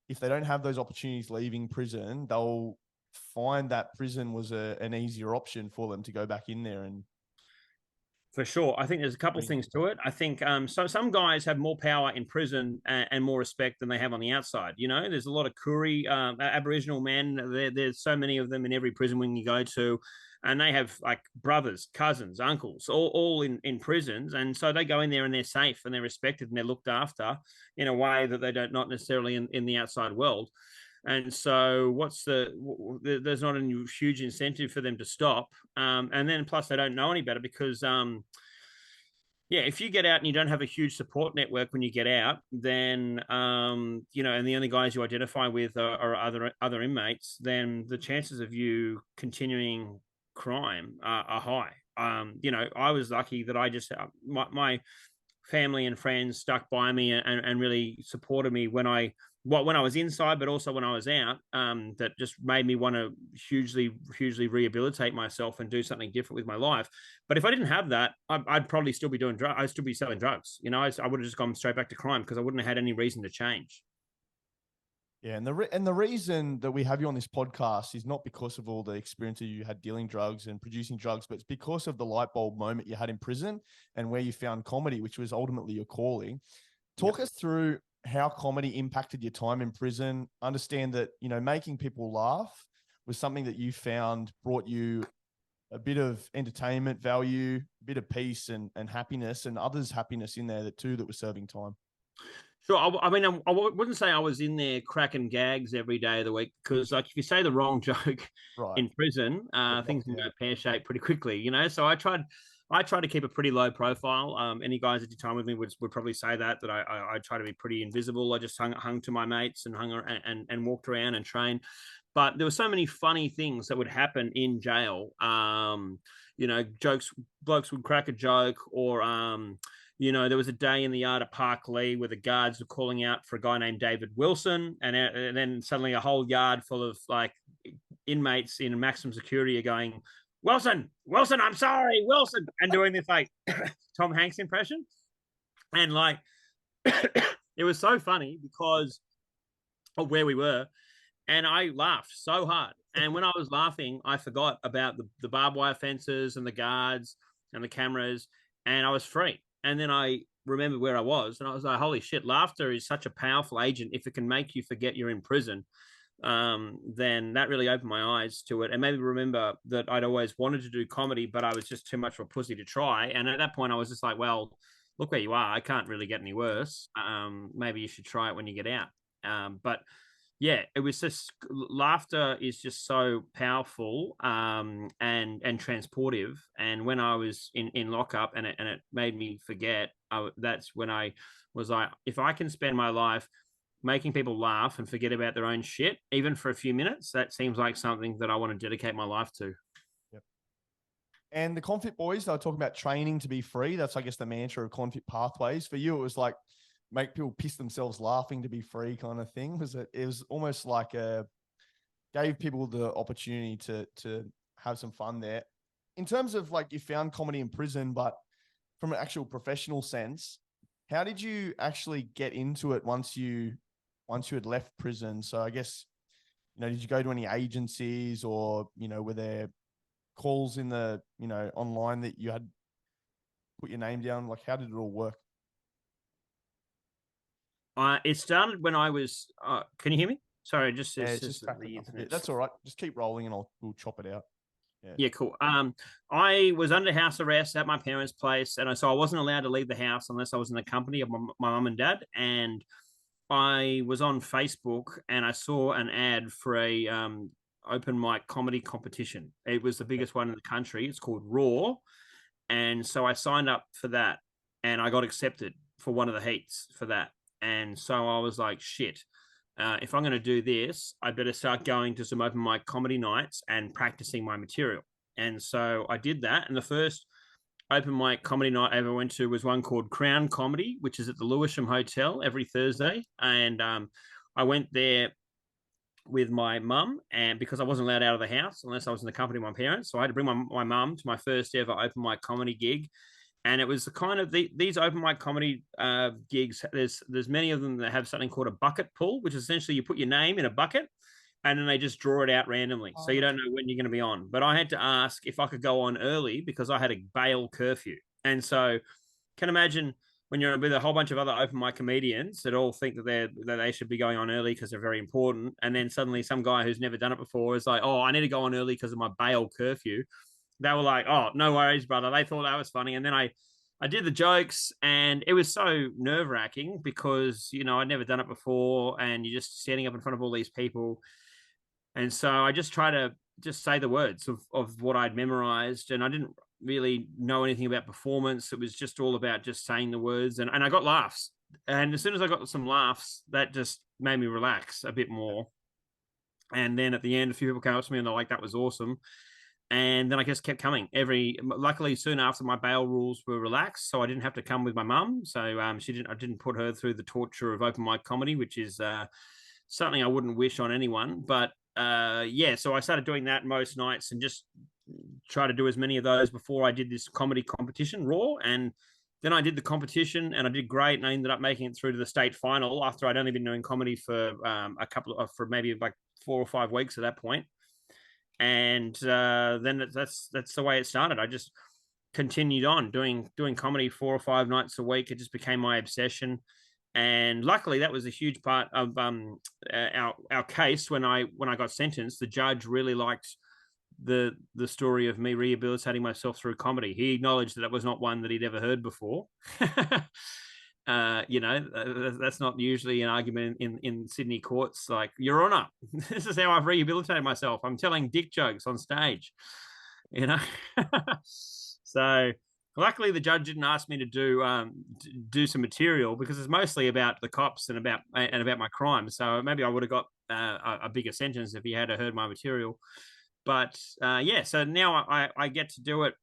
if they don't have those opportunities leaving prison, they'll find that prison was an easier option for them to go back in there and For sure. I think there's a couple of things to it. I think so some guys have more power in prison and more respect than they have on the outside. There's a lot of Koori, Aboriginal men. There's so many of them in every prison wing you go to. And they have like brothers, cousins, uncles, all in prisons. And so they go in there and they're safe and they're respected and they're looked after in a way that they don't, not necessarily in the outside world. And so there's not a huge incentive for them to stop. And then plus they don't know any better because yeah, if you get out and you don't have a huge support network when you get out, then and the only guys you identify with are other inmates, then the chances of you continuing crime are high. I was lucky that I just my family and friends stuck by me and really supported me when I was inside, but also when I was out. That just made me want to hugely rehabilitate myself and do something different with my life. But if I didn't have that, I'd probably still be doing drugs. I'd still be selling drugs. I would have just gone straight back to crime because I wouldn't have had any reason to change. yeah, and the reason that we have you on this podcast is not because of all the experience that you had dealing drugs and producing drugs, but it's because of the light bulb moment you had in prison and where you found comedy, which was ultimately your calling. Talk us through how comedy impacted your time in prison. Understand that, making people laugh was something that you found brought you a bit of entertainment value, a bit of peace and happiness, and others' happiness in there that too that was serving time? Sure. I mean, I wouldn't say I was in there cracking gags every day of the week because, like, if you say the wrong joke Right. in prison, things can go pear shaped pretty quickly, you know. So I tried to keep a pretty low profile. Any guys that did time with me would probably say that I try to be pretty invisible. I just hung to my mates and hung and walked around and trained. But there were so many funny things that would happen in jail. You know, blokes would crack a joke, or you know, there was a day in the yard at Park Lee where the guards were calling out for a guy named David Wilson, and then suddenly a whole yard full of like inmates in maximum security are going, Wilson, Wilson, I'm sorry, Wilson, and doing this like Tom Hanks impression. And like, it was so funny because of where we were. And I laughed so hard. And when I was laughing, I forgot about the barbed wire fences and the guards and the cameras, and I was free. And then I remembered where I was, and I was like, holy shit, laughter is such a powerful agent. If it can make you forget you're in prison, then that really opened my eyes to it. And maybe remember that I'd always wanted to do comedy, but I was just too much of a pussy to try. And at that point, I was just like, well, look where you are. I can't really get any worse. Maybe you should try it when you get out. But yeah, it was just laughter is just so powerful and transportive. And when I was in lockup and it made me forget, that's when I was like, if I can spend my life making people laugh and forget about their own shit, even for a few minutes, that seems like something that I want to dedicate my life to. Yep. And the Confit boys, they were talking about training to be free. That's, I guess, the mantra of Confit Pathways. For you, it was like make people piss themselves laughing to be free kind of thing. It was almost like gave people the opportunity to have some fun there. In terms of like you found comedy in prison, but from an actual professional sense, how did you actually get into it once you had left prison? So I guess, did you go to any agencies, or, were there calls in the, online that you had put your name down? Like, how did it all work? It started when I was. Can you hear me? Sorry, Yeah, it's just the internet. That's all right. Just keep rolling, and we'll chop it out. Yeah, cool. I was under house arrest at my parents' place, and so I wasn't allowed to leave the house unless I was in the company of my mum and dad. And I was on Facebook, and I saw an ad for a open mic comedy competition. It was the biggest one in the country. It's called Raw, and so I signed up for that, and I got accepted for one of the heats for that. And so I was like, shit, if I'm going to do this, I better start going to some open mic comedy nights and practicing my material. And so I did that. And the first open mic comedy night I ever went to was one called Crown Comedy, which is at the Lewisham Hotel every Thursday. And I went there with my mum, and because I wasn't allowed out of the house unless I was in the company of my parents. So I had to bring my mum to my first ever open mic comedy gig. And it was the kind of these open mic comedy gigs. There's many of them that have something called a bucket pull, which is essentially you put your name in a bucket and then they just draw it out randomly. So you don't know when you're going to be on. But I had to ask if I could go on early because I had a bail curfew. And so can imagine when you're with a whole bunch of other open mic comedians that all think that they should be going on early because they're very important. And then suddenly some guy who's never done it before is like, oh, I need to go on early because of my bail curfew. They were like, oh, no worries, brother. They thought that was funny. And then I did the jokes, and it was so nerve wracking because, I'd never done it before, and you're just standing up in front of all these people. And so I just try to just say the words of what I'd memorized, and I didn't really know anything about performance. It was just all about just saying the words, and I got laughs. And as soon as I got some laughs, that just made me relax a bit more. And then at the end, a few people came up to me and they're like, that was awesome. And then I just kept coming luckily soon after my bail rules were relaxed, so I didn't have to come with my mum. So I didn't put her through the torture of open mic comedy, which is something I wouldn't wish on anyone. But so I started doing that most nights and just try to do as many of those before I did this comedy competition, Raw. And then I did the competition and I did great, and I ended up making it through to the state final after I'd only been doing comedy for for maybe like 4 or 5 weeks at that point. And then that's the way it started. I just continued on doing comedy 4 or 5 nights a week. It just became my obsession. And luckily, that was a huge part of our case when I got sentenced. The judge really liked the story of me rehabilitating myself through comedy. He acknowledged that it was not one that he'd ever heard before. That's not usually an argument in Sydney courts. Like, Your Honor, this is how I've rehabilitated myself. I'm telling dick jokes on stage, you know. So luckily, the judge didn't ask me to do some material, because it's mostly about the cops and about my crime. So maybe I would have got a bigger sentence if he had heard my material. But yeah, so now I get to do it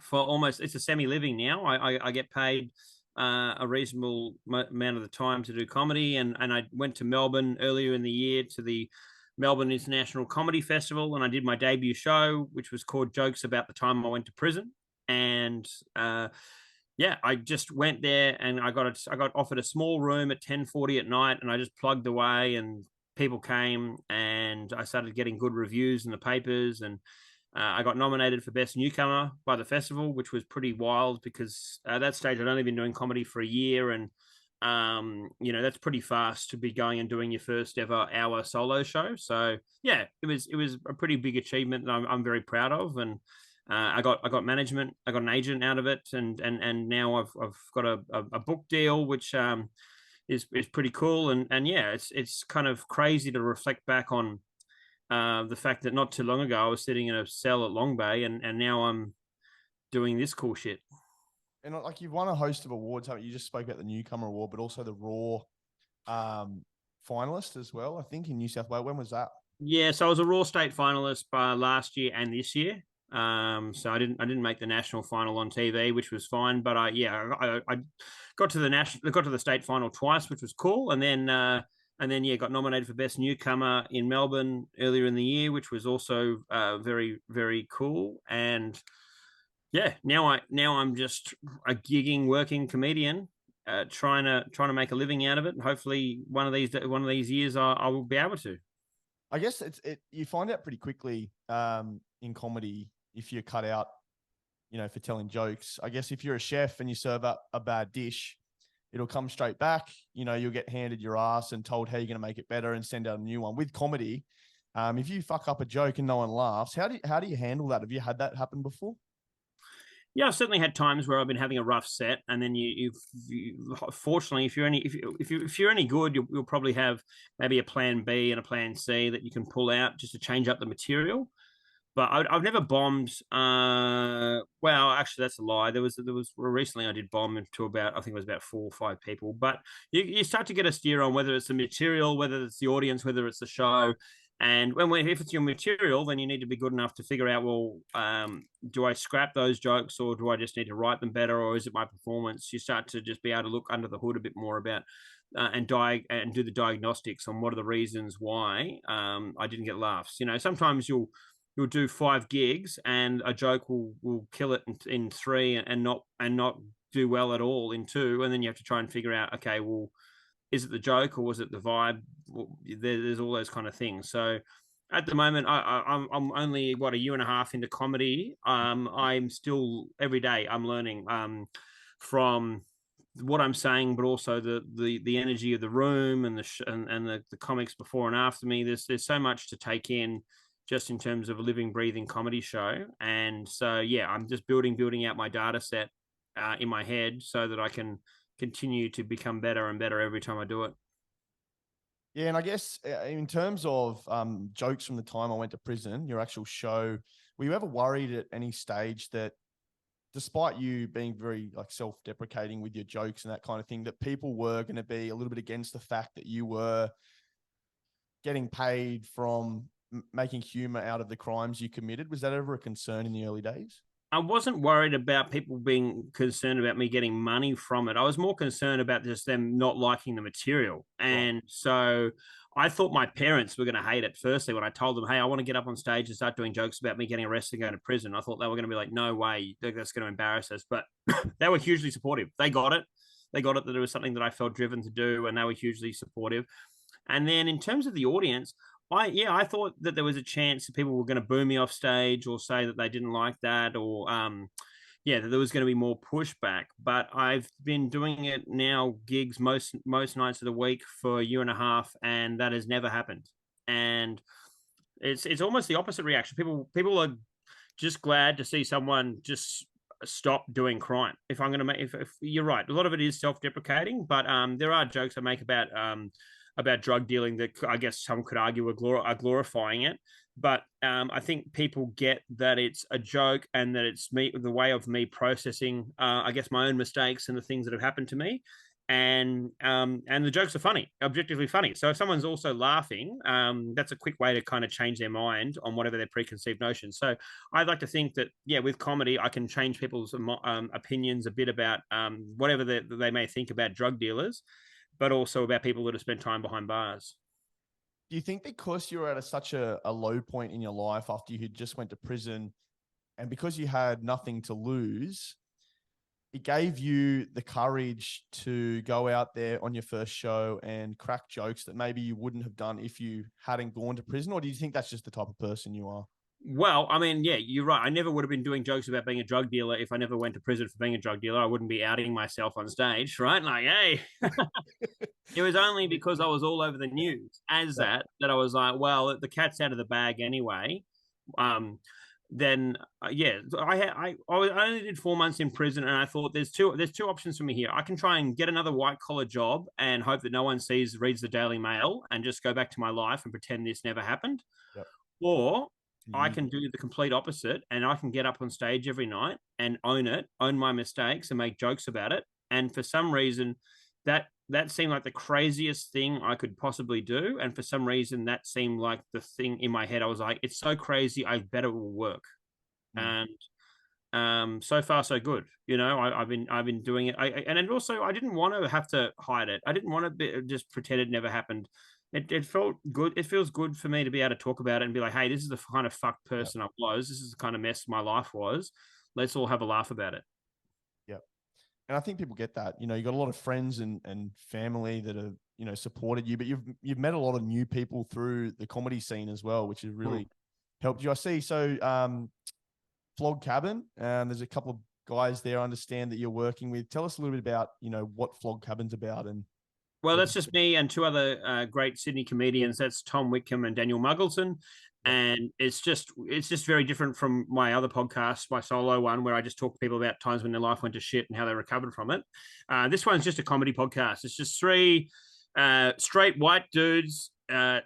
for almost, it's a semi-living now. I get paid a reasonable amount of the time to do comedy, and I went to Melbourne earlier in the year to the Melbourne International Comedy Festival, and I did my debut show, which was called Jokes About the Time I Went to Prison. And yeah, I just went there, and I got offered a small room at 10:40 at night, and I just plugged away, and people came, and I started getting good reviews in the papers, and I got nominated for Best Newcomer by the festival, which was pretty wild, because at that stage I'd only been doing comedy for a year, and that's pretty fast to be going and doing your first ever hour solo show. So yeah, it was a pretty big achievement that I'm very proud of, and I got management, I got an agent out of it, and now I've got a book deal, which is pretty cool, and yeah, it's kind of crazy to reflect back on the fact that not too long ago I was sitting in a cell at Long Bay, and now I'm doing this cool shit. And like, you've won a host of awards. You just spoke about the Newcomer Award, but also the Raw finalist as well, I think, in New South Wales. When was that? Yeah, so I was a Raw state finalist by last year and this year. So I didn't make the national final on TV, which was fine. But I got to the state final twice, which was cool. And then yeah, got nominated for Best Newcomer in Melbourne earlier in the year, which was also very, very cool. And yeah, now I'm just a gigging, working comedian, trying to make a living out of it. And hopefully one of these years I will be able to. I guess you find out pretty quickly in comedy if you're cut out, for telling jokes. I guess if you're a chef and you serve up a bad dish, it'll come straight back. You'll get handed your ass and told how you're going to make it better and send out a new one. With comedy, if you fuck up a joke and no one laughs, how do you handle that? Have you had that happen before? Yeah, I've certainly had times where I've been having a rough set, and then you fortunately, if you're any good, you'll probably have maybe a plan B and a plan C that you can pull out just to change up the material. But I've never bombed. Well, actually, that's a lie. There was recently I did bomb to about, I think it was about 4 or 5 people. But you start to get a steer on whether it's the material, whether it's the audience, whether it's the show. And if it's your material, then you need to be good enough to figure out, well, do I scrap those jokes, or do I just need to write them better, or is it my performance? You start to just be able to look under the hood a bit more about and do the diagnostics on what are the reasons why I didn't get laughs. Sometimes you'll do 5 gigs and a joke will kill it in 3 and not do well at all in 2, and then you have to try and figure out, okay, well, is it the joke or was it the vibe? There's all those kind of things. So at the moment, I'm only a year and a half into comedy. I'm still every day I'm learning from what I'm saying, but also the energy of the room and the comics before and after me. There's so much to take in, just in terms of a living, breathing comedy show. And so yeah, I'm just building out my data set in my head so that I can continue to become better and better every time I do it. Yeah, and I guess in terms of jokes from the time I went to prison, your actual show, were you ever worried at any stage that, despite you being very self-deprecating with your jokes and that kind of thing, that people were going to be a little bit against the fact that you were getting paid from making humor out of the crimes you committed? Was that ever a concern in the early days? I wasn't worried about people being concerned about me getting money from it. I was more concerned about just them not liking the material. And so I thought my parents were going to hate it, firstly, when I told them, hey, I want to get up on stage and start doing jokes about me getting arrested and going to prison. I thought they were going to be like, no way, that's going to embarrass us. But they were hugely supportive. They got it. They got it that it was something that I felt driven to do, and they were hugely supportive. And then in terms of the audience, I thought that there was a chance that people were going to boo me off stage or say that they didn't like that, or yeah, that there was going to be more pushback. But I've been doing it now, gigs most nights of the week for a year and a half, and that has never happened. And it's almost the opposite reaction. People are just glad to see someone just stop doing crime. If I'm going to make, if you're right, a lot of it is self-deprecating, but there are jokes I make about drug dealing that I guess some could argue are glorifying it. But I think people get that it's a joke and that it's me, the way of me processing, I guess, my own mistakes and the things that have happened to me. And the jokes are funny, objectively funny. So if someone's also laughing, that's a quick way to kind of change their mind on whatever their preconceived notions. So I'd like to think that, yeah, with comedy, I can change people's opinions a bit about whatever they may think about drug dealers, but also about people that have spent time behind bars. Do you think because you're at such a low point in your life after you just went to prison, and because you had nothing to lose, it gave you the courage to go out there on your first show and crack jokes that maybe you wouldn't have done if you hadn't gone to prison? Or do you think that's just the type of person you are? Well, I mean, yeah, you're right. I never would have been doing jokes about being a drug dealer if I never went to prison for being a drug dealer. I wouldn't be outing myself on stage, right? Like, hey, it was only because I was all over the news as Yeah. that I was like, well, the cat's out of the bag anyway. Um, then yeah, I only did 4 months in prison, and I thought there's two options for me here. I can try and get another white collar job and hope that no one reads the Daily Mail, and just go back to my life and pretend this never happened, Yep. or I You, can do the complete opposite, and I can get up on stage every night and own my mistakes and make jokes about it. And for some reason, that seemed like the craziest thing I could possibly do. And for some reason, that seemed like the thing in my head. I was like, it's so crazy. I bet it will work. mm, And so far so good. I've been doing it. And also I didn't want to have to hide it. I didn't want to just pretend it never happened. It felt good. It feels good for me to be able to talk about it and be like, hey, this is the kind of fucked yeah. person I was. This is the kind of mess my life was. Let's all have a laugh about it. Yeah. And I think people get that. You know, you got a lot of friends and family that have, supported you, but you've met a lot of new people through the comedy scene as well, which has really helped you. I see. So Flog Cabin, there's a couple of guys there I understand that you're working with. Tell us a little bit about, what Flog Cabin's about and Well, that's just me and two other great Sydney comedians. That's Tom Whitcomb and Daniel Muggleton. yep. And it's just very different from my other podcast, my solo one, where I just talk to people about times when their life went to shit and how they recovered from it. This one's just a comedy podcast. It's just three straight white dudes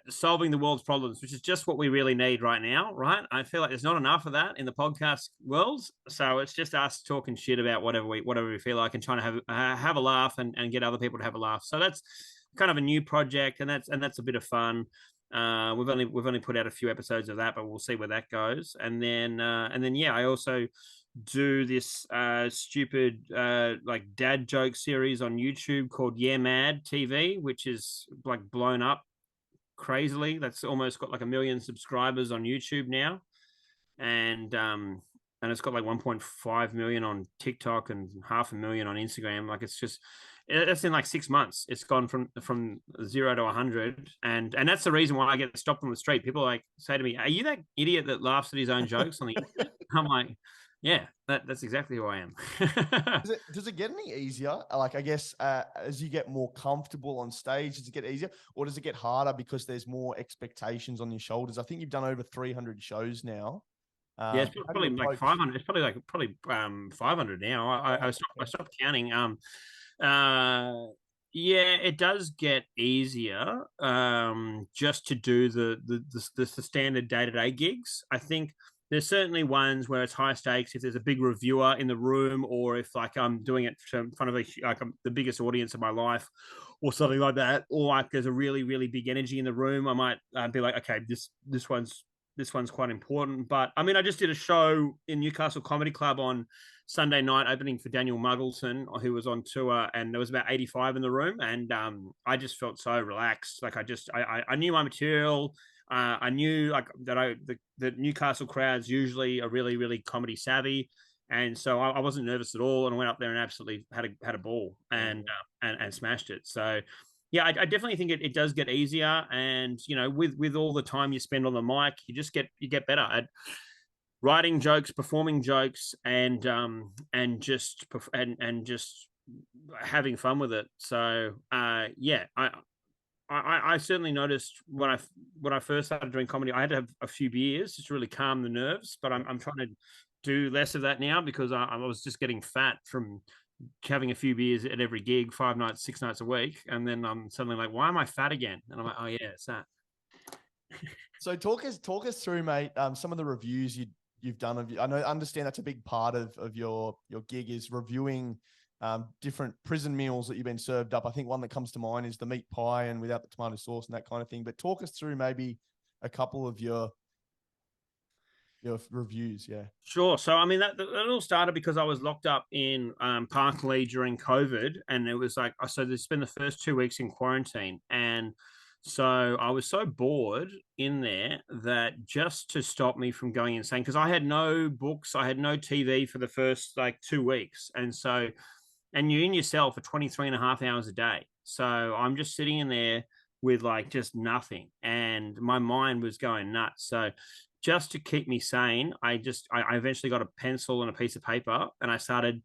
solving the world's problems, which is just what we really need right now, right? I feel like there's not enough of that in the podcast world, so it's just us talking shit about whatever we feel like and trying to have a laugh and get other people to have a laugh. So that's kind of a new project, and that's a bit of fun. We've only put out a few episodes of that, but we'll see where that goes. And then yeah, I also do this stupid like dad joke series on YouTube called Yeah Mad TV, which is like blown up crazily. That's almost got like 1 million subscribers on YouTube now, and it's got like 1.5 million on TikTok and 500,000 on Instagram. Like that's in like 6 months. It's gone from 0 to 100, and that's the reason why I get stopped on the street. People like say to me, "Are you that idiot that laughs at his own jokes on the internet?" I'm like, "Yeah, that's exactly who I am." Does it get any easier? Like, I guess, as you get more comfortable on stage, does it get easier, or does it get harder because there's more expectations on your shoulders? I think you've done over 300 shows now. Yeah, it's How do you probably like approach? 500. It's probably 500 now. I stopped counting. Uh, yeah, it does get easier. Just to do the standard day-to-day gigs. I think there's certainly ones where it's high stakes. If there's a big reviewer in the room, or if like I'm doing it in front of the biggest audience of my life, or something like that, or like there's a really really big energy in the room, I might be like, okay, this one's quite important. But I mean, I just did a show in Newcastle Comedy Club on Sunday night, opening for Daniel Muggleton, who was on tour, and there was about 85 in the room, and I just felt so relaxed. Like I knew my material. I knew like the Newcastle crowds usually are really really comedy savvy, and so I wasn't nervous at all, and I went up there and absolutely had a ball and smashed it. So yeah, I definitely think it does get easier, and with all the time you spend on the mic, you get better. writing jokes, performing jokes, and just having fun with it. So yeah, I certainly noticed when I first started doing comedy, I had to have a few beers just to really calm the nerves. But I'm trying to do less of that now because I was just getting fat from having a few beers at every gig, 5 nights, 6 nights a week, and then I'm suddenly like, why am I fat again? And I'm like, oh yeah, it's that. So talk us through, mate. Some of the reviews you've done of. I know, understand that's a big part of your gig is reviewing different prison meals that you've been served up. I think one that comes to mind is the meat pie and without the tomato sauce and that kind of thing. But talk us through maybe a couple of your reviews. Yeah. Sure. So, I mean, that all started because I was locked up in Parkley during COVID, and it was like, so they spent the first 2 weeks in quarantine, and so I was so bored in there that just to stop me from going insane, because I had no books, I had no TV for the first like 2 weeks, and so, and you're in yourself for 23 and a half hours a day, so I'm just sitting in there with like just nothing, and my mind was going nuts. So just to keep me sane, I eventually got a pencil and a piece of paper, and I started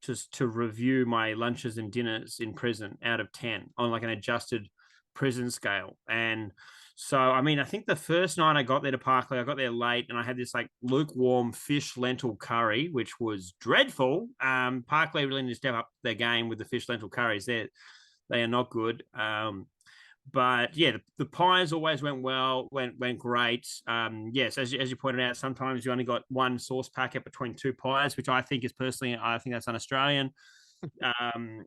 just to review my lunches and dinners in prison out of 10 on like an adjusted prison scale. And so, I mean, I think the first night I got there to Parkley, I got there late, and I had this like lukewarm fish lentil curry, which was dreadful. Parkley really need to step up their game with the fish lentil curries. They are not good. But yeah, the pies always went great. Yes, as you pointed out, sometimes you only got one sauce packet between two pies, which I think is personally, I think that's un-Australian. Um,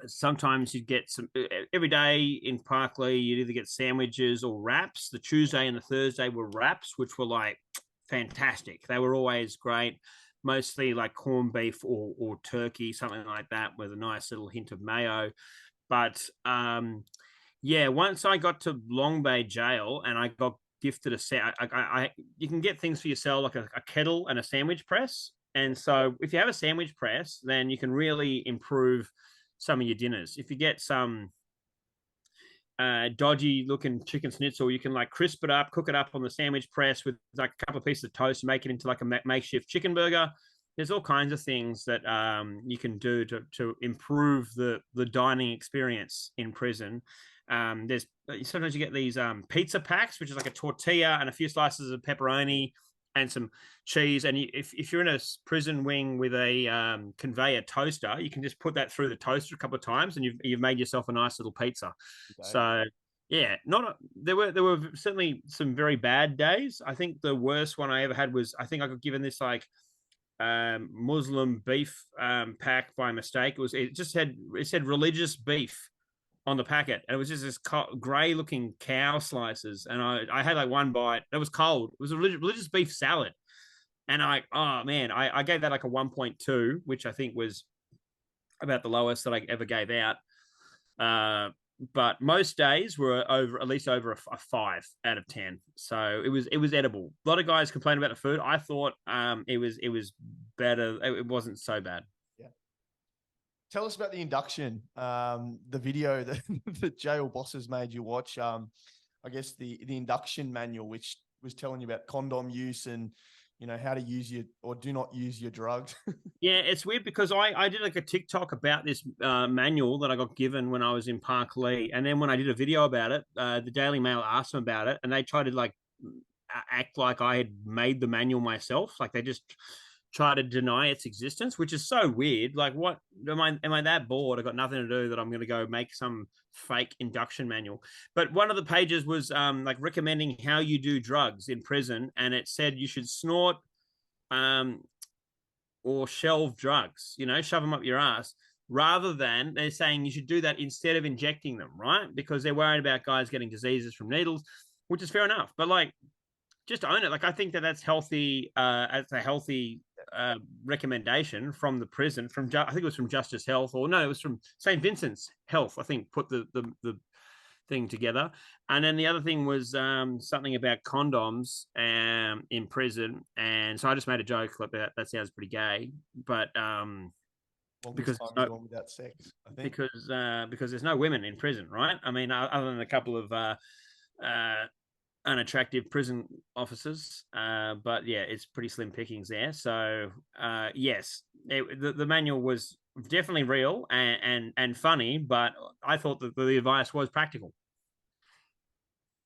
Sometimes you get some every day in Parkley, you'd either get sandwiches or wraps. The Tuesday and the Thursday were wraps, which were like fantastic. They were always great, mostly like corned beef or turkey, something like that, with a nice little hint of mayo. But yeah, once I got to Long Bay Jail and I got gifted a set, you can get things for yourself like a kettle and a sandwich press. And so if you have a sandwich press, then you can really improve some of your dinners. If you get some dodgy looking chicken schnitzel, you can like crisp it up, cook it up on the sandwich press with like a couple of pieces of toast, make it into like a makeshift chicken burger. There's all kinds of things that you can do to improve the dining experience in prison. There's sometimes you get these pizza packs, which is like a tortilla and a few slices of pepperoni and some cheese. And if you're in a prison wing with a conveyor toaster, you can just put that through the toaster a couple of times, and you've made yourself a nice little pizza. Okay. So yeah, there were certainly some very bad days. I think the worst one I ever had was, I think I got given this like Muslim beef pack by mistake. It said religious beef on the packet, and it was just this grey looking cow slices, and I had like one bite. It was cold. It was a religious beef salad, and oh man, I gave that like a 1.2, which I think was about the lowest that I ever gave out. But most days were at least over a 5 out of 10. So it was edible. A lot of guys complain about the food. I thought it was better. It wasn't so bad. Yeah. Tell us about the induction, the video that the jail bosses made you watch. I guess the induction manual, which was telling you about condom use and how to use or do not use your drugs. Yeah, it's weird because I did like a TikTok about this manual that I got given when I was in Parkley, and then when I did a video about it, the Daily Mail asked them about it, and they tried to like act like I had made the manual myself. Like they just try to deny its existence, which is so weird. Like, what am I that bored? I've got nothing to do that I'm going to go make some fake induction manual. But one of the pages was like recommending how you do drugs in prison, and it said you should snort or shelve drugs, shove them up your ass, rather than they're saying you should do that instead of injecting them, right? Because they're worried about guys getting diseases from needles, which is fair enough. But like, just own it. Like, I think that's healthy. It's a healthy recommendation from the prison. I think it was from Justice Health, or no, it was from St. Vincent's Health. I think put the thing together. And then the other thing was something about condoms in prison. And so I just made a joke like that sounds pretty gay, but because without sex, I think. Because there's no women in prison, right? I mean, other than a couple of unattractive prison officers. But yeah, it's pretty slim pickings there. So yes, the manual was definitely real and funny, but I thought that the advice was practical.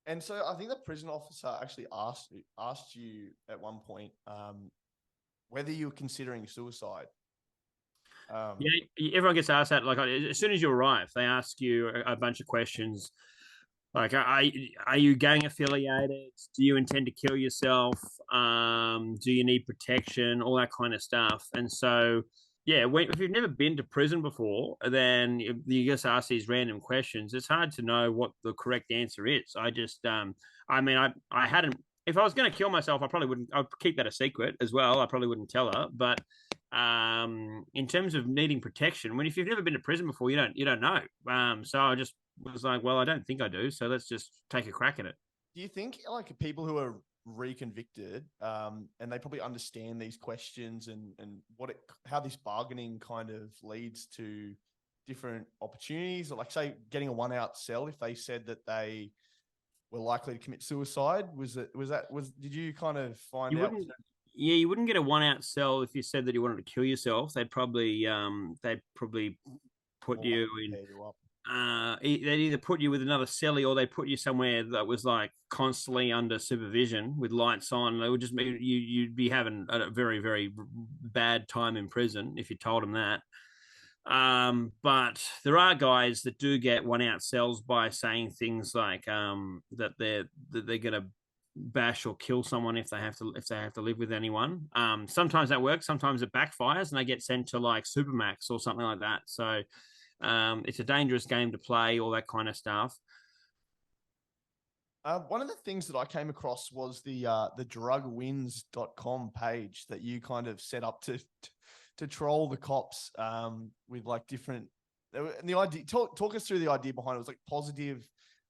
And so I think the prison officer actually asked you at one point whether you were considering suicide. Yeah, everyone gets asked that. Like as soon as you arrive, they ask you a bunch of questions. Like, are you gang affiliated? Do you intend to kill yourself? Do you need protection? All that kind of stuff. And so, yeah, if you've never been to prison before, then you just ask these random questions. It's hard to know what the correct answer is. I mean, I hadn't. If I was going to kill myself, I probably wouldn't. I'd keep that a secret as well. I probably wouldn't tell her. But in terms of needing protection, when if you've never been to prison before, you don't know. So I just was like, well, I don't think I do. So let's just take a crack at it. Do you think like people who are reconvicted and they probably understand these questions and how this bargaining kind of leads to different opportunities, or like say getting a 1 out cell if they said that they were likely to commit suicide? Did you kind of find You out? wouldn't, yeah, you wouldn't get a 1 out cell if you said that you wanted to kill yourself. They'd probably put More likely you to in. pair you up? They'd either put you with another celly or they put you somewhere that was like constantly under supervision with lights on. They would just make you'd be having a very very bad time in prison if you told them that. But there are guys that do get 1 out cells by saying things like that they're gonna bash or kill someone if they have to live with anyone. Sometimes that works, sometimes it backfires, and they get sent to like Supermax or something like that. So it's a dangerous game to play, all that kind of stuff. One of the things that I came across was the drugwins.com page that you kind of set up to troll the cops with like different. And the idea, talk us through the idea behind it. It was like positive,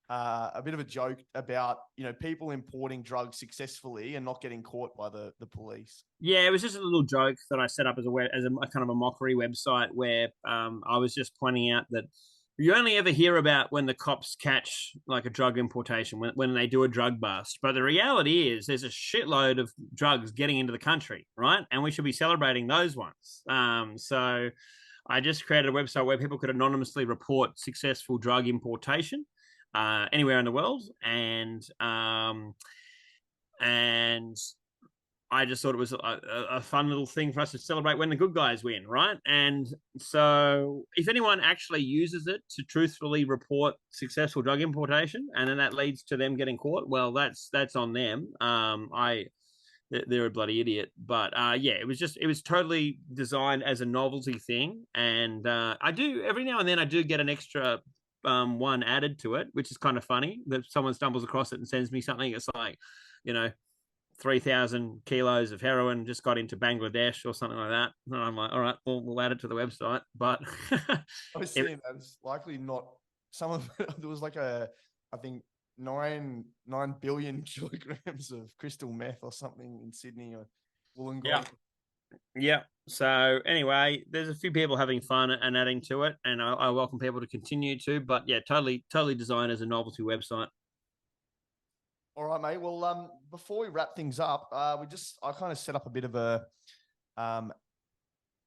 a bit of a joke about people importing drugs successfully and not getting caught by the police. Yeah, it was just a little joke that I set up as a kind of a mockery website where I was just pointing out that you only ever hear about when the cops catch like a drug importation when they do a drug bust. But the reality is there's a shitload of drugs getting into the country, right? And we should be celebrating those ones. So I just created a website where people could anonymously report successful drug importation anywhere in the world, and I just thought it was a fun little thing for us to celebrate when the good guys win, right? And so, if anyone actually uses it to truthfully report successful drug importation, and then that leads to them getting caught, well, that's on them. They're a bloody idiot. But yeah, it was totally designed as a novelty thing, and I do every now and then I do get an extra one added to it, which is kind of funny that someone stumbles across it and sends me something. It's like, you know, 3,000 kilos of heroin just got into Bangladesh or something like that. And I'm like, all right, we'll add it to the website. But I was seeing that it's likely not some of it. There was like I think 9 billion kilograms of crystal meth or something in Sydney or Wollongong. yeah, yeah. So anyway, there's a few people having fun and adding to it, and I welcome people to continue to. But yeah, totally designed as a novelty website. All right, mate. Well, before we wrap things up, I kind of set up a bit of a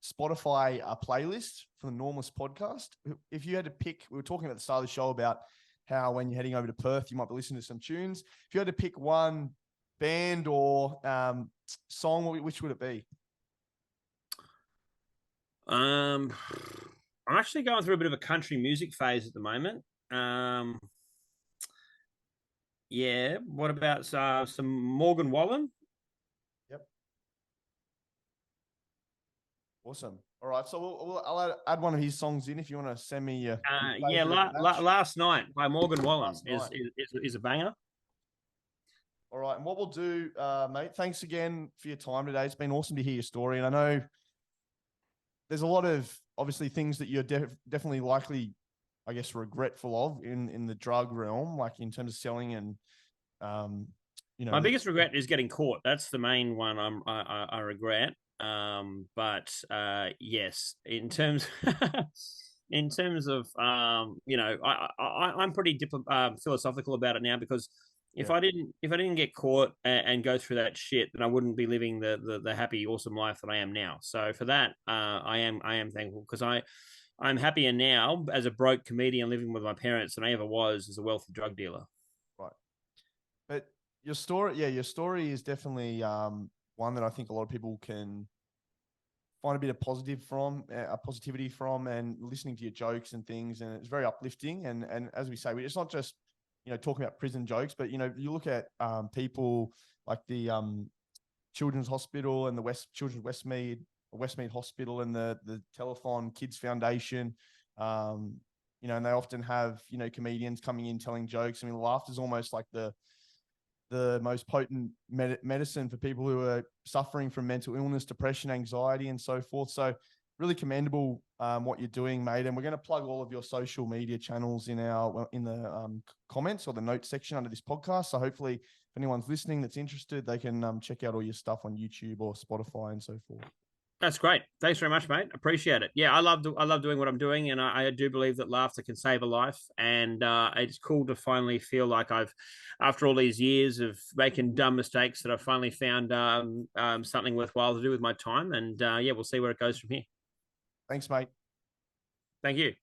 Spotify playlist for the Normless podcast. If you had to pick, we were talking at the start of the show about how when you're heading over to Perth, you might be listening to some tunes. If you had to pick one band or song, which would it be? I'm actually going through a bit of a country music phase at the moment. Yeah. What about some Morgan Wallen? Yep. Awesome. All right. So I'll add one of his songs in if you want to send me your Yeah. Last Night by Morgan Wallen is a banger. All right. And what we'll do, mate, thanks again for your time today. It's been awesome to hear your story. And I know there's a lot of obviously things that you're definitely likely, I guess, regretful of in the drug realm, like in terms of selling and, my biggest regret is getting caught. That's the main one I regret. But yes, in terms in terms of I'm pretty philosophical about it now because If Yeah. I didn't get caught and go through that shit, then I wouldn't be living the happy, awesome life that I am now. So for that, I am thankful because I'm happier now as a broke comedian living with my parents than I ever was as a wealthy drug dealer. Right. But your story, yeah, your story is definitely one that I think a lot of people can find a bit of positivity from, and listening to your jokes and things, and it's very uplifting. And as we say, it's not just talking about prison jokes, but you look at people like the Children's Hospital and the Children's Westmead Hospital and the Telethon Kids Foundation. And they often have comedians coming in telling jokes. I mean, laughter is almost like the most potent medicine for people who are suffering from mental illness, depression, anxiety, and so forth. So really commendable what you're doing, mate. And we're going to plug all of your social media channels in the comments or the notes section under this podcast. So hopefully, if anyone's listening that's interested, they can check out all your stuff on YouTube or Spotify and so forth. That's great. Thanks very much, mate. Appreciate it. Yeah, I love doing what I'm doing, and I do believe that laughter can save a life. And it's cool to finally feel like after all these years of making dumb mistakes, that I've finally found something worthwhile to do with my time. And yeah, we'll see where it goes from here. Thanks, mate. Thank you.